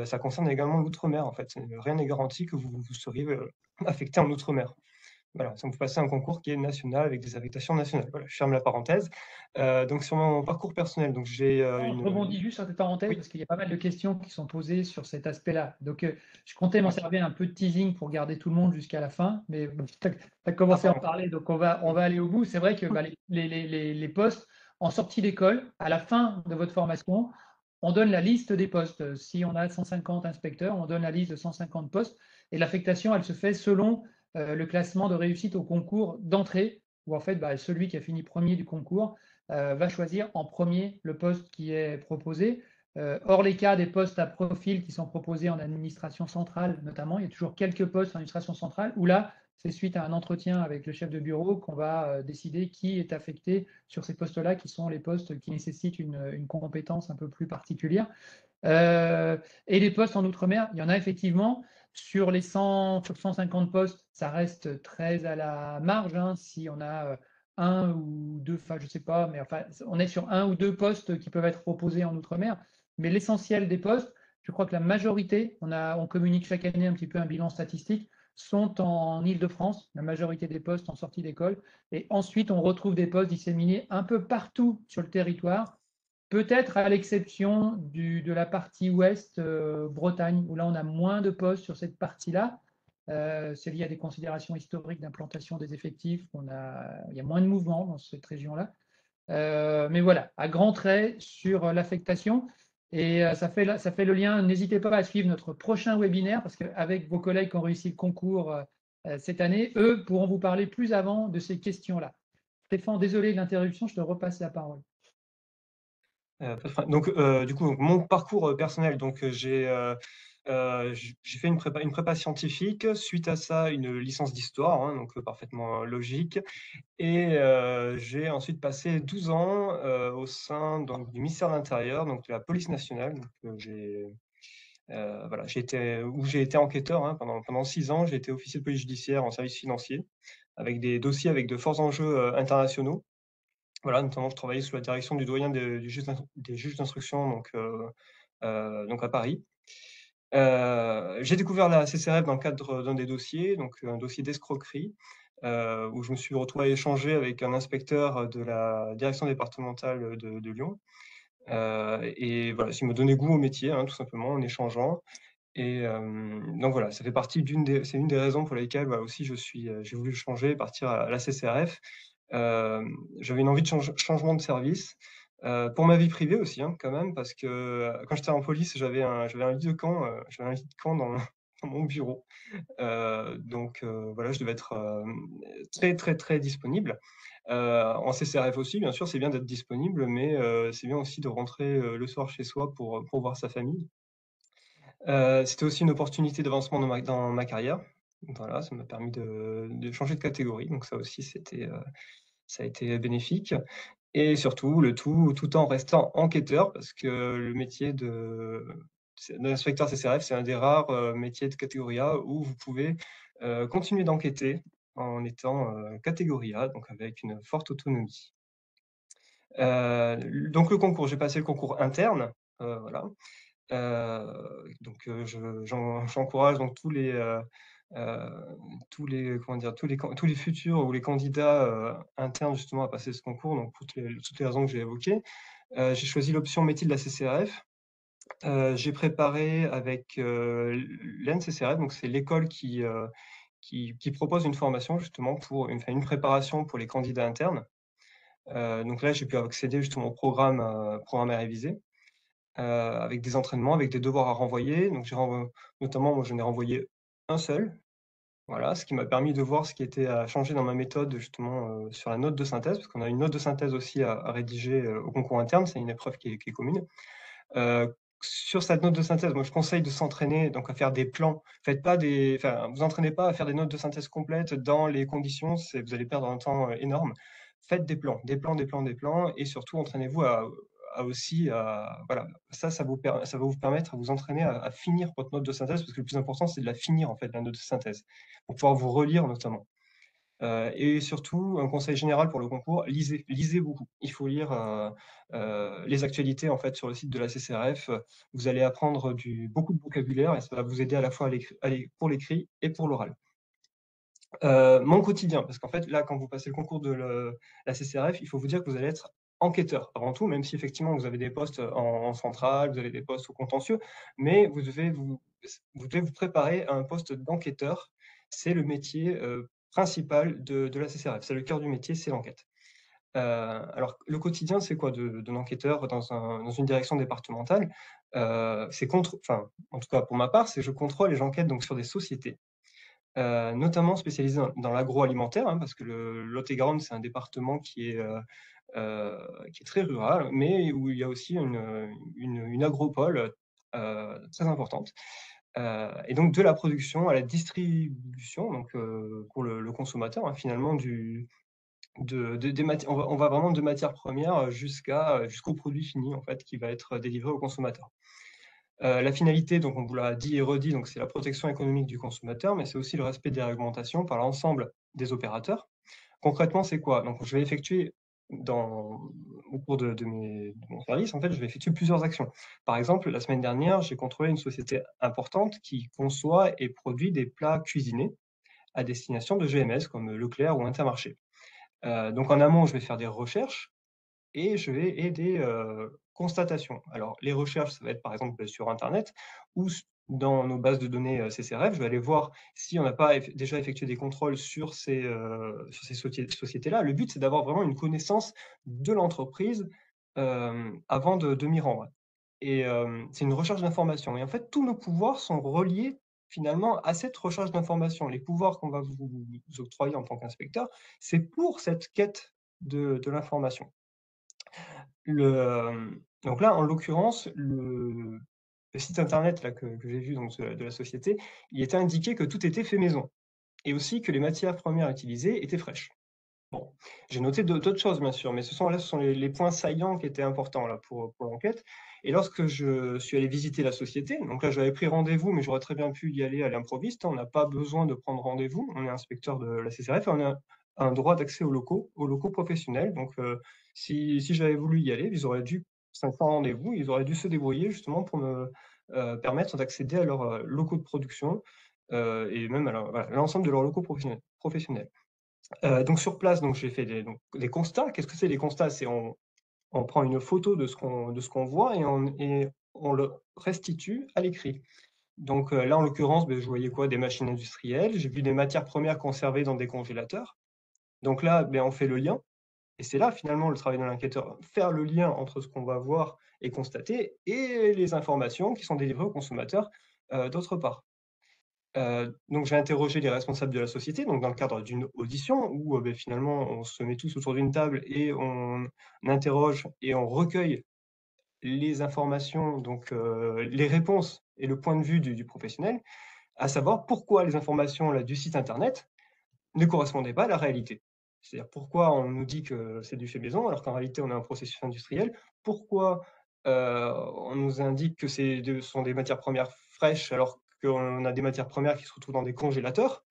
Ça concerne également l'outre-mer en fait. Rien n'est garanti que vous seriez affecté en outre-mer. Voilà, donc vous passez un concours qui est national avec des affectations nationales. Voilà, je ferme la parenthèse. Donc sur mon parcours personnel, donc j'ai Je rebondis juste sur cette parenthèse Oui. parce qu'il y a pas mal de questions qui sont posées sur cet aspect-là. Donc, je comptais m'en servir un peu de teasing pour garder tout le monde jusqu'à la fin, mais tu as commencé à en parler, donc on va aller au bout. C'est vrai que bah, les postes en sortie d'école, à la fin de votre formation, on donne la liste des postes. Si on a 150 inspecteurs, on donne la liste de 150 postes et l'affectation, elle se fait selon le classement de réussite au concours d'entrée, où en fait, bah, celui qui a fini premier du concours va choisir en premier le poste qui est proposé. Hors les cas des postes à profil qui sont proposés en administration centrale, notamment, il y a toujours quelques postes en administration centrale où là, c'est suite à un entretien avec le chef de bureau qu'on va décider qui est affecté sur ces postes-là, qui sont les postes qui nécessitent une compétence un peu plus particulière. Et les postes en Outre-mer, il y en a effectivement. Sur les 150 postes, ça reste très à la marge. Hein, si on a un ou deux, enfin je ne sais pas, mais enfin, on est sur un ou deux postes qui peuvent être proposés en Outre-mer. Mais l'essentiel des postes, je crois que la majorité, on communique chaque année un petit peu un bilan statistique, sont en Île-de-France, la majorité des postes en sortie d'école. Et ensuite, on retrouve des postes disséminés un peu partout sur le territoire. Peut-être à l'exception de la partie ouest, Bretagne, où là on a moins de postes sur cette partie-là. C'est lié à des considérations historiques d'implantation des effectifs. Il y a moins de mouvement dans cette région-là. Mais voilà, à grands traits sur l'affectation. Et ça fait le lien. N'hésitez pas à suivre notre prochain webinaire, parce qu'avec vos collègues qui ont réussi le concours cette année, eux pourront vous parler plus avant de ces questions-là. Stéphane, désolé de l'interruption, je te repasse la parole. Donc, du coup, mon parcours personnel, donc j'ai fait une prépa scientifique, suite à ça une licence d'histoire, hein, donc parfaitement logique, et j'ai ensuite passé 12 ans au sein donc, du ministère de l'Intérieur, donc de la police nationale. Donc, voilà, j'ai été enquêteur hein, pendant 6 ans. J'ai été officier de police judiciaire en service financier, avec des dossiers avec de forts enjeux internationaux. Voilà, notamment, je travaillais sous la direction du doyen des juges d'instruction, donc à Paris. J'ai découvert la CCRF dans le cadre d'un des dossiers, donc un dossier d'escroquerie, où je me suis retrouvé à échanger avec un inspecteur de la direction départementale de Lyon. Et voilà, il me donnait goût au métier, hein, tout simplement, en échangeant. Et donc voilà, ça fait partie c'est une des raisons pour lesquelles aussi j'ai voulu changer, partir à la CCRF. J'avais une envie de changement de service. Pour ma vie privée aussi, hein, quand même, parce que quand j'étais en police, j'avais un lit de camp, dans dans mon bureau. Donc voilà, je devais être, très, très, très disponible. En CCRF aussi, bien sûr, c'est bien d'être disponible, mais c'est bien aussi de rentrer, le soir chez soi pour voir sa famille. C'était aussi une opportunité d'avancement dans ma carrière. Voilà, ça m'a permis de changer de catégorie, donc ça aussi ça a été bénéfique et surtout le tout en restant enquêteur parce que le métier d'inspecteur CCRF, c'est un des rares, métiers de catégorie A où vous pouvez, continuer d'enquêter en étant, catégorie A, donc avec une forte autonomie. Donc le concours, j'ai passé le concours interne, voilà. Donc j'encourage donc tous les futurs ou les candidats, internes justement à passer ce concours, donc pour toutes les raisons que j'ai évoquées. J'ai choisi l'option métier de la CCRF. J'ai préparé avec, l'ANCCRF, donc c'est l'école qui propose une formation justement pour une préparation pour les candidats internes. Donc là, j'ai pu accéder justement au programme à réviser. Avec des entraînements, avec des devoirs à renvoyer. Donc notamment, moi, j'en ai renvoyé un seul, voilà, ce qui m'a permis de voir ce qui était à changer dans ma méthode justement, sur la note de synthèse, parce qu'on a une note de synthèse aussi à rédiger, au concours interne, c'est une épreuve qui est commune. Sur cette note de synthèse, moi je conseille de s'entraîner donc à faire des plans. Faites pas vous entraînez pas à faire des notes de synthèse complètes dans les conditions, vous allez perdre un temps, énorme. Faites des plans, des plans et surtout entraînez-vous voilà, ça va vous permettre à vous entraîner à finir votre note de synthèse parce que le plus important, c'est de la finir en fait, la note de synthèse, pour pouvoir vous relire notamment. Et surtout, un conseil général pour le concours, lisez beaucoup. Il faut lire, les actualités en fait sur le site de la CCRF. Vous allez apprendre beaucoup de vocabulaire et ça va vous aider à la fois pour l'écrit et pour l'oral. Mon quotidien, parce qu'en fait là, quand vous passez le concours de la CCRF, il faut vous dire que vous allez être enquêteur avant tout, même si effectivement vous avez des postes en centrale, vous avez des postes au contentieux, mais vous devez vous préparer à un poste d'enquêteur. C'est le métier, principal de la CCRF. C'est le cœur du métier, c'est l'enquête. Alors le quotidien, c'est quoi de l'enquêteur dans une direction départementale? Enfin, en tout cas pour ma part, c'est je contrôle et j'enquête donc sur des sociétés. Notamment spécialisé dans l'agroalimentaire, hein, parce que le Lot-et-Garonne, c'est un département qui est très rural, mais où il y a aussi une agropole, très importante. Et donc de la production à la distribution, donc pour le consommateur, hein, finalement des matières on va vraiment de matières premières jusqu'au produit fini, en fait, qui va être délivré au consommateur. La finalité, donc on vous l'a dit et redit, donc c'est la protection économique du consommateur, mais c'est aussi le respect des réglementations par l'ensemble des opérateurs. Concrètement, c'est quoi? Donc je vais effectuer au cours de mon service, en fait, je vais effectuer plusieurs actions. Par exemple, la semaine dernière, j'ai contrôlé une société importante qui conçoit et produit des plats cuisinés à destination de GMS comme Leclerc ou Intermarché. Donc en amont, je vais faire des recherches et je vais aider, constatation. Alors les recherches, ça va être par exemple sur internet ou dans nos bases de données, CCRF, je vais aller voir si on n'a pas déjà effectué des contrôles sur ces sociétés-là. Le but, c'est d'avoir vraiment une connaissance de l'entreprise, avant de m'y rendre et c'est une recherche d'information et en fait, tous nos pouvoirs sont reliés finalement à cette recherche d'information. Les pouvoirs qu'on va vous octroyer en tant qu'inspecteur, c'est pour cette quête de l'information. Donc là, en l'occurrence, le site internet là, que j'ai vu donc, de la société, il était indiqué que tout était fait maison et aussi que les matières premières utilisées étaient fraîches. Bon, j'ai noté d'autres choses bien sûr, mais ce sont les points saillants qui étaient importants là pour l'enquête et lorsque je suis allé visiter la société, donc là j'avais pris rendez-vous, mais j'aurais très bien pu y aller à l'improviste, hein. On n'a pas besoin de prendre rendez-vous, on est inspecteur de la CCRF et on a un droit d'accès aux locaux professionnels. Donc si j'avais voulu y aller, ils auraient dû sans rendez-vous, ils auraient dû se débrouiller justement pour me permettre d'accéder à leurs locaux de production et même à voilà, l'ensemble de leurs locaux professionnels. Donc sur place, donc j'ai fait des constats. Qu'est-ce que c'est les constats? C'est on prend une photo de ce qu'on voit et on le restitue à l'écrit. Donc là, en l'occurrence, je voyais quoi? Des machines industrielles. J'ai vu des matières premières conservées dans des congélateurs. Donc là, on fait le lien. Et c'est là finalement le travail de l'enquêteur, faire le lien entre ce qu'on va voir et constater et les informations qui sont délivrées aux consommateurs, d'autre part. Donc j'ai interrogé les responsables de la société, donc dans le cadre d'une audition où, finalement on se met tous autour d'une table et on interroge et on recueille les informations, donc les réponses et le point de vue du professionnel, à savoir pourquoi les informations là du site internet ne correspondaient pas à la réalité. C'est-à-dire pourquoi on nous dit que c'est du fait maison alors qu'en réalité on a un processus industriel? Pourquoi, on nous indique que ce sont des matières premières fraîches alors qu'on a des matières premières qui se retrouvent dans des congélateurs?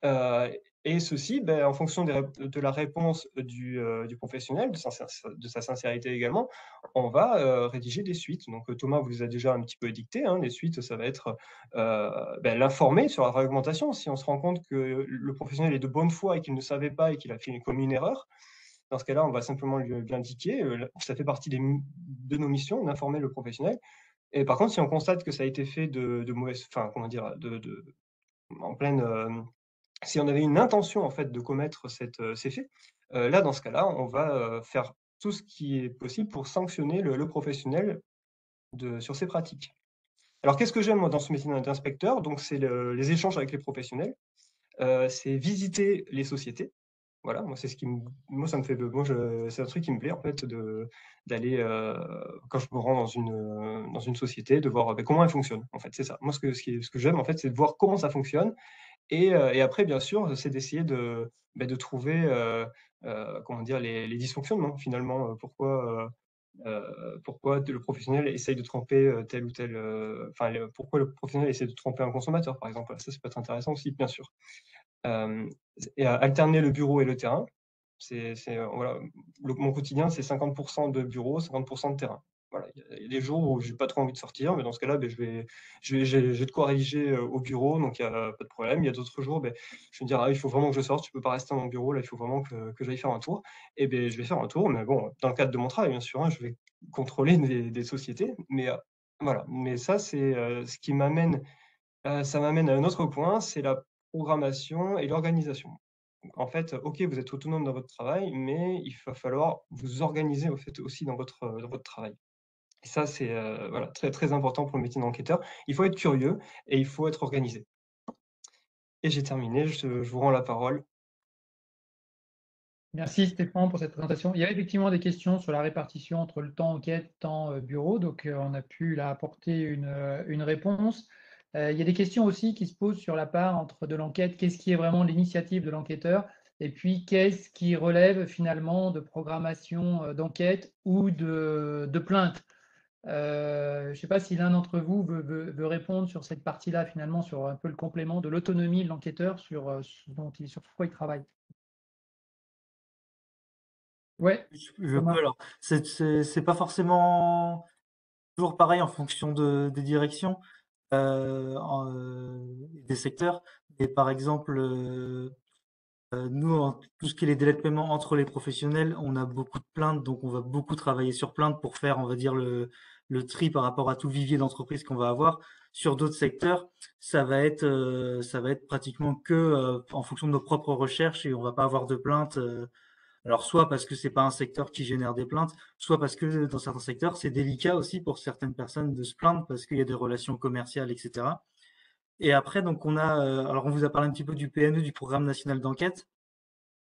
Heu et ceci, en fonction de la réponse du professionnel, de sa sincérité également, on va, rédiger des suites. Donc, Thomas vous a déjà un petit peu édicté, hein. Les suites, ça va être, l'informer sur la réglementation. Si on se rend compte que le professionnel est de bonne foi et qu'il ne savait pas et qu'il a commis une erreur, dans ce cas-là, on va simplement lui indiquer, ça fait partie de nos missions d'informer le professionnel. Et par contre, si on constate que ça a été fait de mauvaise enfin, comment dire? En pleine, si on avait une intention en fait de commettre ces faits, là dans ce cas-là, on va, faire tout ce qui est possible pour sanctionner le professionnel sur ses pratiques. Alors qu'est-ce que j'aime moi dans ce métier d'inspecteur? Donc c'est les échanges avec les professionnels, c'est visiter les sociétés. Voilà, moi c'est ce qui me moi ça me fait moi je c'est un truc qui me plaît en fait d'aller, quand je me rends dans une société, de voir, comment elle fonctionne en fait, c'est ça. Moi ce que j'aime en fait, c'est de voir comment ça fonctionne et après bien sûr, c'est d'essayer de trouver, comment dire? Les dysfonctionnements finalement, pourquoi le professionnel essaye de tromper, tel ou tel, enfin pourquoi le professionnel essaie de tromper un consommateur par exemple. Ça peut être intéressant aussi bien sûr. Hem et alterner le bureau et le terrain, voilà, mon quotidien, c'est 50 de bureau, 50 de terrain. Voilà, il y a des jours où j'ai pas trop envie de sortir, mais dans ce cas-là, j'ai de quoi rédiger, au bureau, donc il y a pas de problème. Il y a d'autres jours, je vais me dire: «Ah, il faut vraiment que je sorte, je peux pas rester dans mon bureau là, il faut vraiment que j'aille faire un tour» et je vais faire un tour, mais bon, dans le cadre de mon travail bien sûr, hein, je vais contrôler des sociétés, mais voilà. Mais ça, c'est, ce qui m'amène ça m'amène à un autre point, c'est la programmation et l'organisation. Donc en fait, OK, vous êtes autonome dans votre travail, mais il va falloir vous organiser, au fait, aussi dans votre travail. Et ça, c'est, voilà, très, très important pour le métier d'enquêteur. Il faut être curieux et il faut être organisé. Et j'ai terminé, je vous rends la parole. Merci Stéphane pour cette présentation. Il y a effectivement des questions sur la répartition entre le temps enquête, temps bureau, donc on a pu là apporter une réponse. Il y a des questions aussi qui se posent sur la part entre de l'enquête, qu'est-ce qui est vraiment l'initiative de l'enquêteur, et puis qu'est-ce qui relève finalement de programmation d'enquête ou de plainte. Je ne sais pas si l'un d'entre vous veut répondre sur cette partie-là, finalement, sur un peu le complément de l'autonomie de l'enquêteur sur sur quoi il travaille. Ouais, Je peux Thomas. alors, c'est pas forcément toujours pareil en fonction des directions, des secteurs. Mais par exemple, nous, en tout ce qui est les délais de paiement entre les professionnels, on a beaucoup de plaintes, donc on va beaucoup travailler sur plaintes pour faire, on va dire, le tri par rapport à tout le vivier d'entreprises qu'on va avoir. Sur d'autres secteurs, ça va être pratiquement que en fonction de nos propres recherches et on va pas avoir de plaintes. Alors soit parce que c'est pas un secteur qui génère des plaintes, soit parce que dans certains secteurs, c'est délicat aussi pour certaines personnes de se plaindre parce qu'il y a des relations commerciales, etc. Et après, donc on a, alors on vous a parlé un petit peu du PNE, du Programme national d'enquête.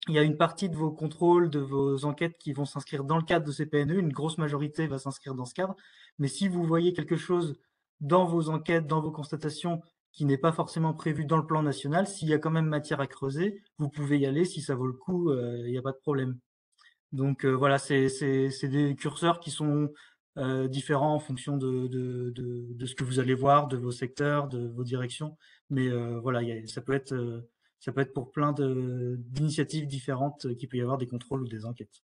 Il y a une partie de vos contrôles, de vos enquêtes qui vont s'inscrire dans le cadre de ces PNE. Une grosse majorité va s'inscrire dans ce cadre. Mais si vous voyez quelque chose dans vos enquêtes, dans vos constatations, qui n'est pas forcément prévu dans le plan national, s'il y a quand même matière à creuser, vous pouvez y aller. Si ça vaut le coup, il n'y a pas de problème. Donc voilà, c'est des curseurs qui sont différents en fonction de ce que vous allez voir, de vos secteurs, de vos directions. Mais voilà, ça peut être pour plein d'initiatives différentes qu'il peut y avoir des contrôles ou des enquêtes.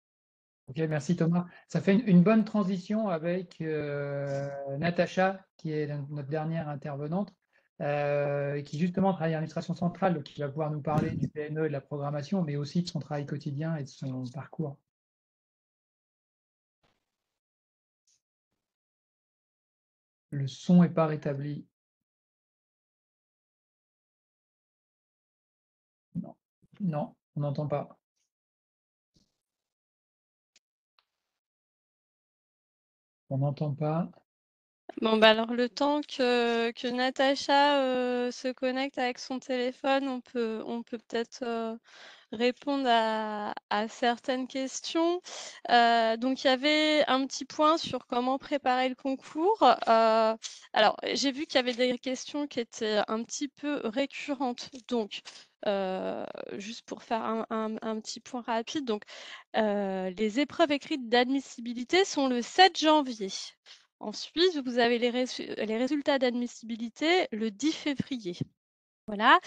Ok, merci Thomas. Ça fait une bonne transition avec Natacha, qui est notre dernière intervenante, qui justement travaille à l'administration centrale, donc qui va pouvoir nous parler du PNE et de la programmation, mais aussi de son travail quotidien et de son parcours. Le son n'est pas rétabli. Non, non, on n'entend pas. On n'entend pas. Bon, bah alors le temps que Natacha se connecte avec son téléphone, on peut peut-être répondre à certaines questions. Donc, il y avait un petit point sur comment préparer le concours. Alors, j'ai vu qu'il y avait des questions qui étaient un petit peu récurrentes. Donc, juste pour faire un petit point rapide, donc, les épreuves écrites d'admissibilité sont le 7 janvier. Ensuite, vous avez les résultats d'admissibilité le 10 février. Voilà.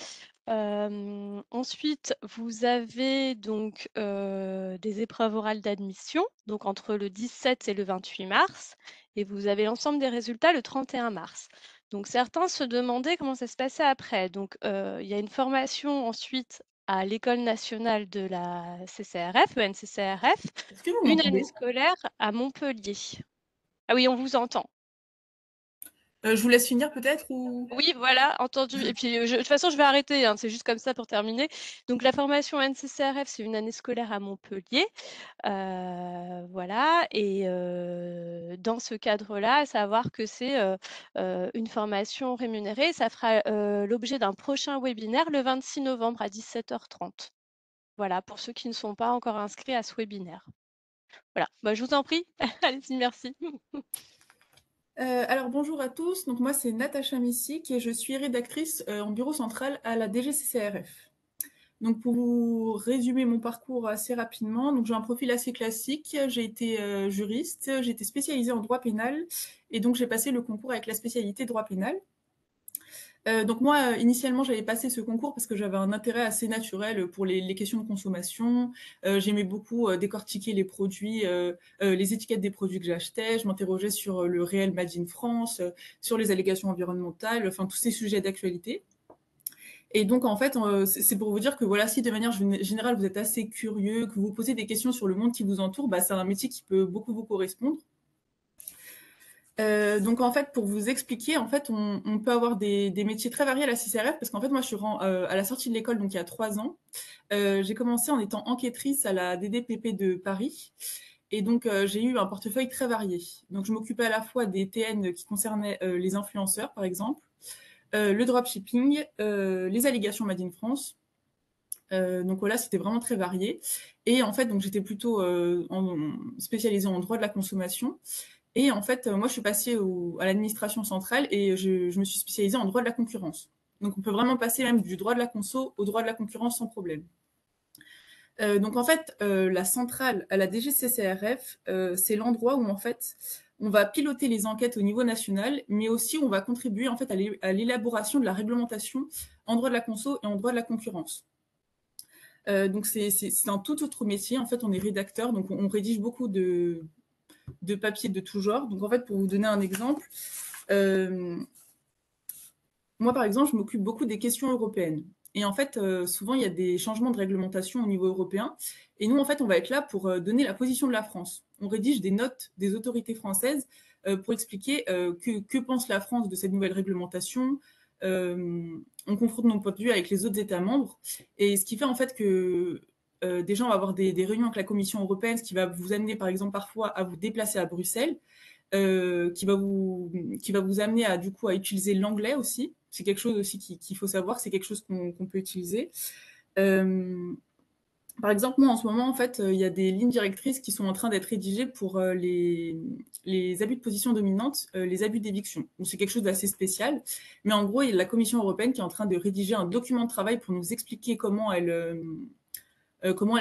Ensuite, vous avez donc des épreuves orales d'admission, donc entre le 17 et le 28 mars, et vous avez l'ensemble des résultats le 31 mars. Donc certains se demandaient comment ça se passait après. Donc il y a une formation ensuite à l'École nationale de la CCRF, ENCCRF, Est-ce que vous une m'entendez? année scolaire à Montpellier. Ah oui, on vous entend. Je vous laisse finir peut-être ou... Oui, voilà, entendu. Et puis, de toute façon, je vais arrêter, hein, c'est juste comme ça pour terminer. Donc, la formation NCCRF, c'est une année scolaire à Montpellier. Voilà. Et dans ce cadre-là, à savoir que c'est une formation rémunérée. Ça fera l'objet d'un prochain webinaire le 26 novembre à 17h30. Voilà, pour ceux qui ne sont pas encore inscrits à ce webinaire. Voilà, bah, je vous en prie. Allez-y, merci. Alors bonjour à tous, donc moi c'est Natacha Missic et je suis rédactrice en bureau central à la DGCCRF. Donc pour vous résumer mon parcours assez rapidement, donc j'ai un profil assez classique, j'ai été juriste, j'ai été spécialisée en droit pénal et donc j'ai passé le concours avec la spécialité droit pénal. Donc moi, initialement, j'avais passé ce concours parce que j'avais un intérêt assez naturel pour les questions de consommation. J'aimais beaucoup décortiquer les produits, les étiquettes des produits que j'achetais. Je m'interrogeais sur le réel Made in France, sur les allégations environnementales, enfin tous ces sujets d'actualité. Et donc, en fait, c'est pour vous dire que voilà, si de manière générale, vous êtes assez curieux, que vous posez des questions sur le monde qui vous entoure, bah, c'est un métier qui peut beaucoup vous correspondre. Donc en fait, pour vous expliquer, en fait, on peut avoir des métiers très variés à la CCRF parce qu'en fait, moi, je suis à la sortie de l'école, donc il y a 3 ans. J'ai commencé en étant enquêtrice à la DDPP de Paris. Et donc, j'ai eu un portefeuille très varié. Donc, je m'occupais à la fois des TN qui concernaient les influenceurs, par exemple, le dropshipping, les allégations Made in France. Donc voilà, c'était vraiment très varié. Et en fait, donc j'étais plutôt spécialisée en droit de la consommation. Et en fait, moi, je suis passée à l'administration centrale et je me suis spécialisée en droit de la concurrence. Donc, on peut vraiment passer même du droit de la conso au droit de la concurrence sans problème. Donc, en fait, la centrale à la DGCCRF, c'est l'endroit où, en fait, on va piloter les enquêtes au niveau national, mais aussi on va contribuer, en fait, à l'élaboration de la réglementation en droit de la conso et en droit de la concurrence. Donc, c'est un tout autre métier. En fait, on est rédacteur, donc on rédige beaucoup de papiers de tout genre. Donc, en fait, pour vous donner un exemple, moi, par exemple, je m'occupe beaucoup des questions européennes. Et en fait, souvent, il y a des changements de réglementation au niveau européen. Et nous, en fait, on va être là pour donner la position de la France. On rédige des notes des autorités françaises pour expliquer que pense la France de cette nouvelle réglementation. On confronte nos points de vue avec les autres États membres. Et ce qui fait en fait que déjà, on va avoir des réunions avec la Commission européenne, ce qui va vous amener, par exemple, parfois à vous déplacer à Bruxelles, qui va vous amener à, du coup, à utiliser l'anglais aussi. C'est quelque chose aussi qu'il faut savoir, c'est quelque chose qu'on peut utiliser. Par exemple, moi, en ce moment, en fait, il y a des lignes directrices qui sont en train d'être rédigées pour les abus de position dominante, les abus d'éviction. Donc, c'est quelque chose d'assez spécial. Mais en gros, il y a la Commission européenne qui est en train de rédiger un document de travail pour nous expliquer comment elle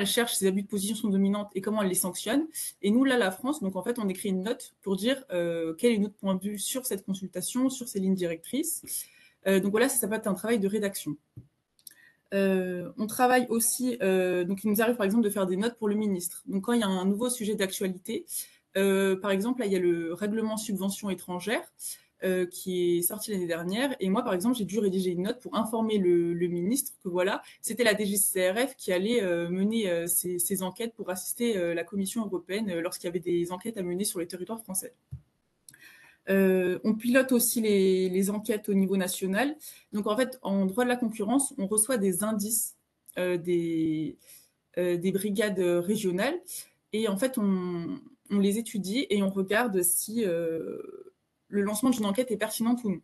cherche ces abus de position dominante et comment elle les sanctionne. Et nous, là, la France, donc en fait, on écrit une note pour dire quel est notre point de vue sur cette consultation, sur ces lignes directrices. Donc voilà, ça peut être un travail de rédaction. On travaille aussi, donc il nous arrive par exemple de faire des notes pour le ministre. Donc quand il y a un nouveau sujet d'actualité, par exemple, là, il y a le règlement subvention étrangère qui est sorti l'année dernière. Et moi, par exemple, j'ai dû rédiger une note pour informer le ministre que voilà, c'était la DGCCRF qui allait mener ces enquêtes pour assister la Commission européenne lorsqu'il y avait des enquêtes à mener sur les territoires français. On pilote aussi les enquêtes au niveau national. Donc, en fait, en droit de la concurrence, on reçoit des indices des brigades régionales. Et en fait, on les étudie et on regarde si le lancement d'une enquête est pertinent ou non.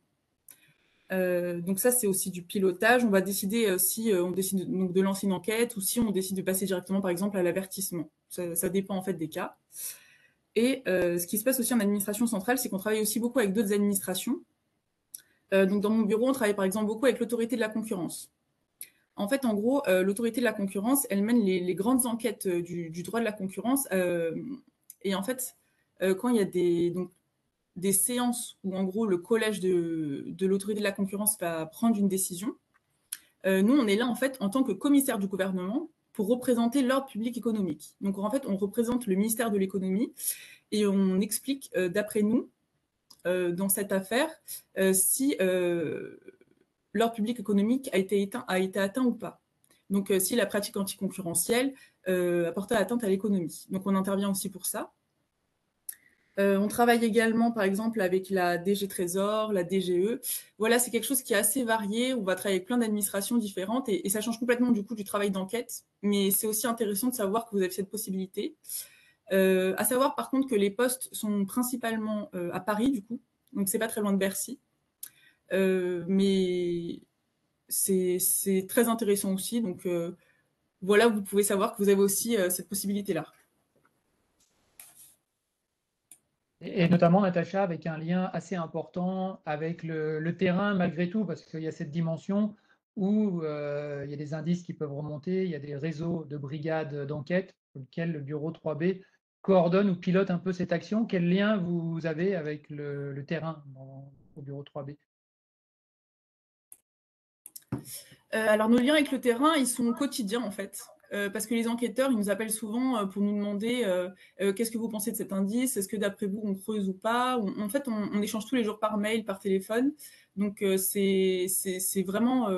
Donc ça, c'est aussi du pilotage. On va décider si on décide donc de lancer une enquête ou si on décide de passer directement, par exemple, à l'avertissement. Ça dépend en fait des cas. Et ce qui se passe aussi en administration centrale, c'est qu'on travaille aussi beaucoup avec d'autres administrations. Donc dans mon bureau, on travaille par exemple beaucoup avec l'autorité de la concurrence. En fait, en gros, l'autorité de la concurrence, elle mène les grandes enquêtes du droit de la concurrence. Et en fait, quand il y a des séances où, en gros, le collège de l'autorité de la concurrence va prendre une décision, nous, on est là, en fait, en tant que commissaire du gouvernement pour représenter l'ordre public économique. Donc, en fait, on représente le ministère de l'économie et on explique, d'après nous, dans cette affaire, si l'ordre public économique a été atteint ou pas. Donc, si la pratique anticoncurrentielle a porté atteinte à l'économie. Donc, on intervient aussi pour ça. On travaille également, par exemple, avec la DG Trésor, la DGE. Voilà, c'est quelque chose qui est assez varié. On va travailler avec plein d'administrations différentes et ça change complètement du coup du travail d'enquête. Mais c'est aussi intéressant de savoir que vous avez cette possibilité. À savoir, par contre, que les postes sont principalement à Paris, du coup. Donc, c'est pas très loin de Bercy. Mais c'est très intéressant aussi. Donc, voilà, vous pouvez savoir que vous avez aussi cette possibilité-là. Et notamment, Natacha, avec un lien assez important avec le terrain, malgré tout, parce qu'il y a cette dimension où il y a des indices qui peuvent remonter, il y a des réseaux de brigades d'enquête pour lesquels le bureau 3B coordonne ou pilote un peu cette action. Quel lien vous avez avec le terrain au bureau 3B? Alors, nos liens avec le terrain, ils sont quotidiens, en fait. Parce que les enquêteurs, ils nous appellent souvent pour nous demander qu'est-ce que vous pensez de cet indice, est-ce que d'après vous, on creuse ou pas. En fait, on échange tous les jours par mail, par téléphone. Donc, c'est vraiment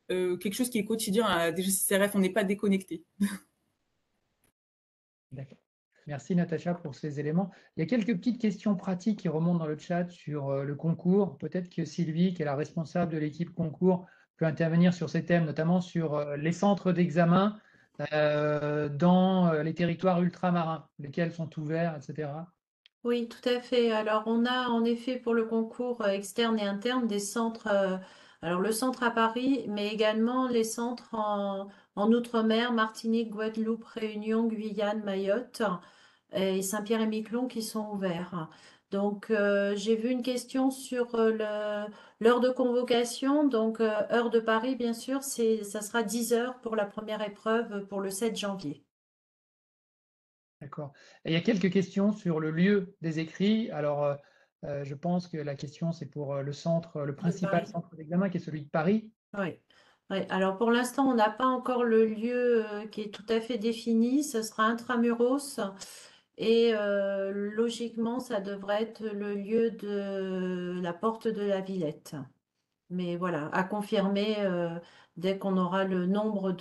quelque chose qui est quotidien à DGCCRF. On n'est pas déconnecté. D'accord. Merci Natacha pour ces éléments. Il y a quelques petites questions pratiques qui remontent dans le chat sur le concours. Peut-être que Sylvie, qui est la responsable de l'équipe concours, peut intervenir sur ces thèmes, notamment sur les centres d'examen dans les territoires ultramarins, lesquels sont ouverts, etc. Oui, tout à fait. Alors, on a en effet pour le concours externe et interne des centres, alors le centre à Paris, mais également les centres en Outre-mer, Martinique, Guadeloupe, Réunion, Guyane, Mayotte et Saint-Pierre-et-Miquelon qui sont ouverts. Donc, j'ai vu une question sur l'heure de convocation. Donc, heure de Paris, bien sûr, ça sera 10 heures pour la première épreuve pour le 7 janvier. D'accord. Et il y a quelques questions sur le lieu des écrits. Alors, je pense que la question, c'est pour le centre, le principal Paris. centre d'examen, qui est celui de Paris. Oui. Oui. Alors pour l'instant, on n'a pas encore le lieu qui est tout à fait défini. Ce sera intramuros et logiquement, ça devrait être le lieu de la porte de la Villette. Mais voilà, à confirmer dès qu'on aura le nombre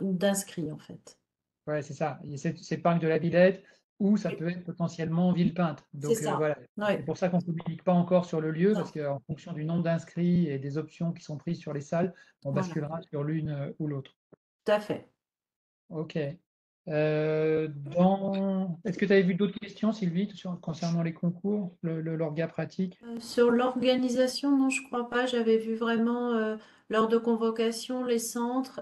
d'inscrits en fait. Ouais, c'est ça. C'est Parc de la Villette ou ça peut être potentiellement Villepinte. C'est Donc ça. voilà, Ouais. c'est pour ça qu'on ne communique pas encore sur le lieu, Non. parce qu'en fonction du nombre d'inscrits et des options qui sont prises sur les salles, on Voilà. basculera sur l'une ou l'autre. Tout à fait. Ok. Est-ce que tu avais vu d'autres questions, Sylvie, concernant les concours, l'orga pratique? Sur l'organisation, non, je crois pas. J'avais vu vraiment l'heure de convocation, les centres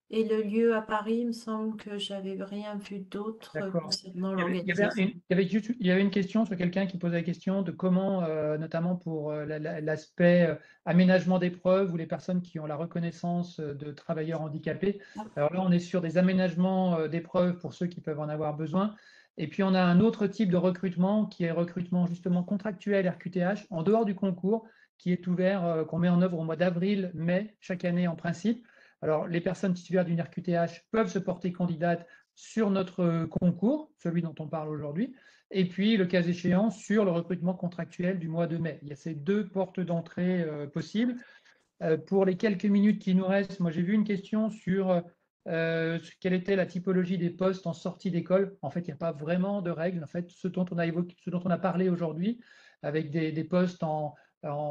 et le lieu à Paris. Il me semble que j'avais rien vu d'autre D'accord. concernant Il y avait l'organisation. il y avait une question sur quelqu'un qui posait la question de comment, notamment pour l'aspect aménagement d'épreuves ou les personnes qui ont la reconnaissance de travailleurs handicapés. Alors là, on est sur des aménagements d'épreuves pour ceux qui peuvent en avoir besoin. Et puis, on a un autre type de recrutement qui est recrutement justement contractuel RQTH en dehors du concours, qui est ouvert, qu'on met en œuvre au mois d'avril, mai, chaque année en principe. Alors, les personnes titulaires d'une RQTH peuvent se porter candidates sur notre concours, celui dont on parle aujourd'hui, et puis, le cas échéant, sur le recrutement contractuel du mois de mai. Il y a ces deux portes d'entrée possibles. Pour les quelques minutes qui nous restent, moi j'ai vu une question sur quelle était la typologie des postes en sortie d'école. En fait, il n'y a pas vraiment de règles. En fait, ce dont on a parlé aujourd'hui, avec des postes en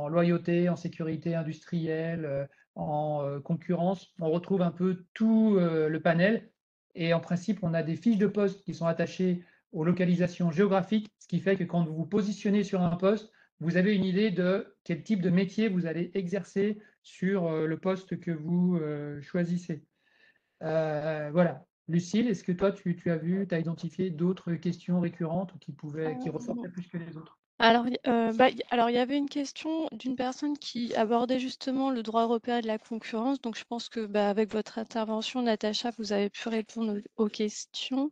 loyauté, en sécurité industrielle, en concurrence, on retrouve un peu tout le panel. Et en principe, on a des fiches de poste qui sont attachées aux localisations géographiques, ce qui fait que quand vous vous positionnez sur un poste, vous avez une idée de quel type de métier vous allez exercer sur le poste que vous choisissez. Voilà. Lucille, est-ce que toi, tu as vu, tu as identifié d'autres questions récurrentes qui ressortaient plus que les autres? Alors, il y avait une question d'une personne qui abordait justement le droit européen de la concurrence. Donc, je pense que avec votre intervention, Natacha, vous avez pu répondre aux questions.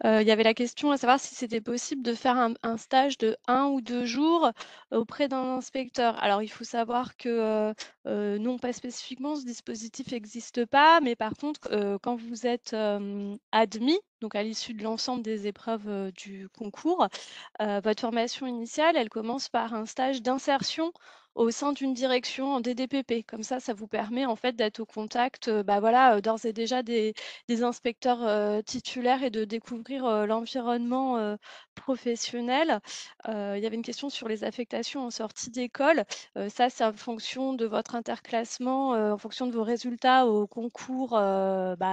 Il y avait la question à savoir si c'était possible de faire un stage de 1 ou 2 jours auprès d'un inspecteur. Alors, il faut savoir que non, pas spécifiquement, ce dispositif n'existe pas, mais par contre, quand vous êtes admis, donc à l'issue de l'ensemble des épreuves du concours, votre formation initiale, elle commence par un stage d'insertion au sein d'une direction en DDPP. Comme ça vous permet en fait d'être au contact, d'ores et déjà des inspecteurs titulaires et de découvrir l'environnement professionnel. Il y avait une question sur les affectations en sortie d'école. Ça, c'est en fonction de votre interclassement, en fonction de vos résultats au concours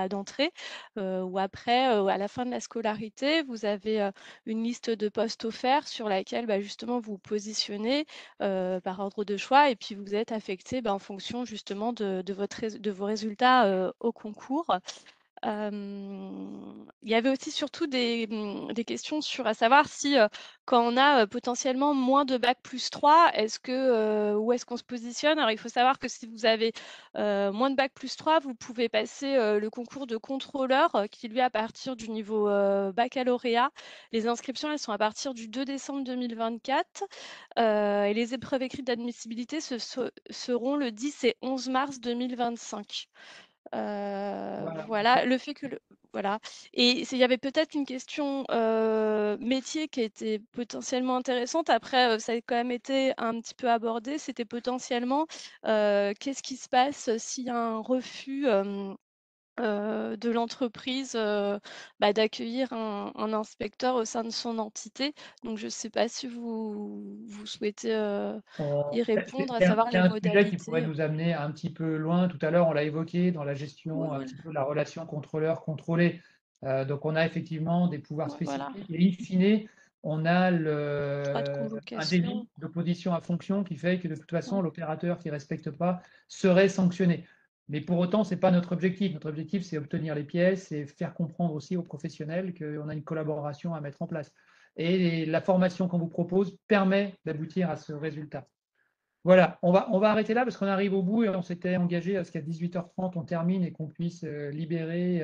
d'entrée, ou après, à la fin de la scolarité, vous avez une liste de postes offerts sur laquelle justement vous vous positionnez par ordre de choix et puis vous êtes affecté en fonction justement de vos résultats au concours. Il y avait aussi surtout des questions sur à savoir si quand on a potentiellement moins de bac+3, où est-ce qu'on se positionne? Alors il faut savoir que si vous avez moins de bac+3, vous pouvez passer le concours de contrôleur qui lui à partir du niveau baccalauréat. Les inscriptions elles sont à partir du 2 décembre 2024 et les épreuves écrites d'admissibilité seront le 10 et 11 mars 2025. Voilà, le fait que voilà. Et il y avait peut-être une question métier qui était potentiellement intéressante. Après, ça a quand même été un petit peu abordé. C'était potentiellement qu'est-ce qui se passe s'il y a un refus de l'entreprise d'accueillir un inspecteur au sein de son entité. Donc, je ne sais pas si vous souhaitez y répondre, à savoir C'est les un sujet qui pourrait modalités. nous amener un petit peu loin. Tout à l'heure, on l'a évoqué dans la Oui, gestion un voilà. petit peu de la relation contrôleur-contrôlé. Donc, on a effectivement des pouvoirs Voilà. spécifiques et in fine, on a Droit de un convocation. délit d'opposition à fonction qui fait que de toute façon, Ouais. l'opérateur qui ne respecte pas serait sanctionné. Mais pour autant, ce n'est pas notre objectif. Notre objectif, c'est obtenir les pièces et faire comprendre aussi aux professionnels qu'on a une collaboration à mettre en place. Et la formation qu'on vous propose permet d'aboutir à ce résultat. Voilà, on va arrêter là parce qu'on arrive au bout et on s'était engagé à ce qu'à 18h30, on termine et qu'on puisse libérer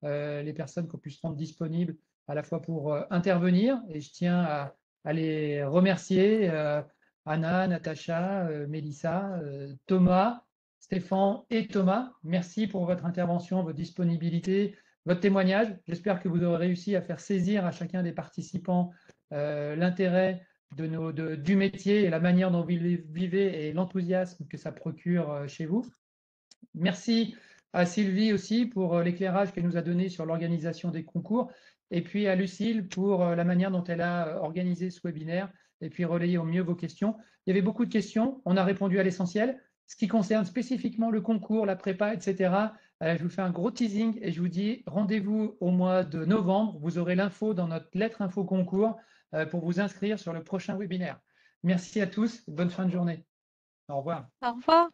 les personnes qu'on puisse rendre disponibles à la fois pour intervenir. Et je tiens à les remercier, Anna, Natacha, Mélissa, Thomas, Stéphane et Thomas. Merci pour votre intervention, votre disponibilité, votre témoignage. J'espère que vous aurez réussi à faire saisir à chacun des participants l'intérêt du métier et la manière dont vous vivez et l'enthousiasme que ça procure chez vous. Merci à Sylvie aussi pour l'éclairage qu'elle nous a donné sur l'organisation des concours et puis à Lucille pour la manière dont elle a organisé ce webinaire et puis relayé au mieux vos questions. Il y avait beaucoup de questions, on a répondu à l'essentiel. Ce qui concerne spécifiquement le concours, la prépa, etc., je vous fais un gros teasing et je vous dis rendez-vous au mois de novembre. Vous aurez l'info dans notre lettre info concours pour vous inscrire sur le prochain webinaire. Merci à tous, bonne fin de journée. Au revoir. Au revoir.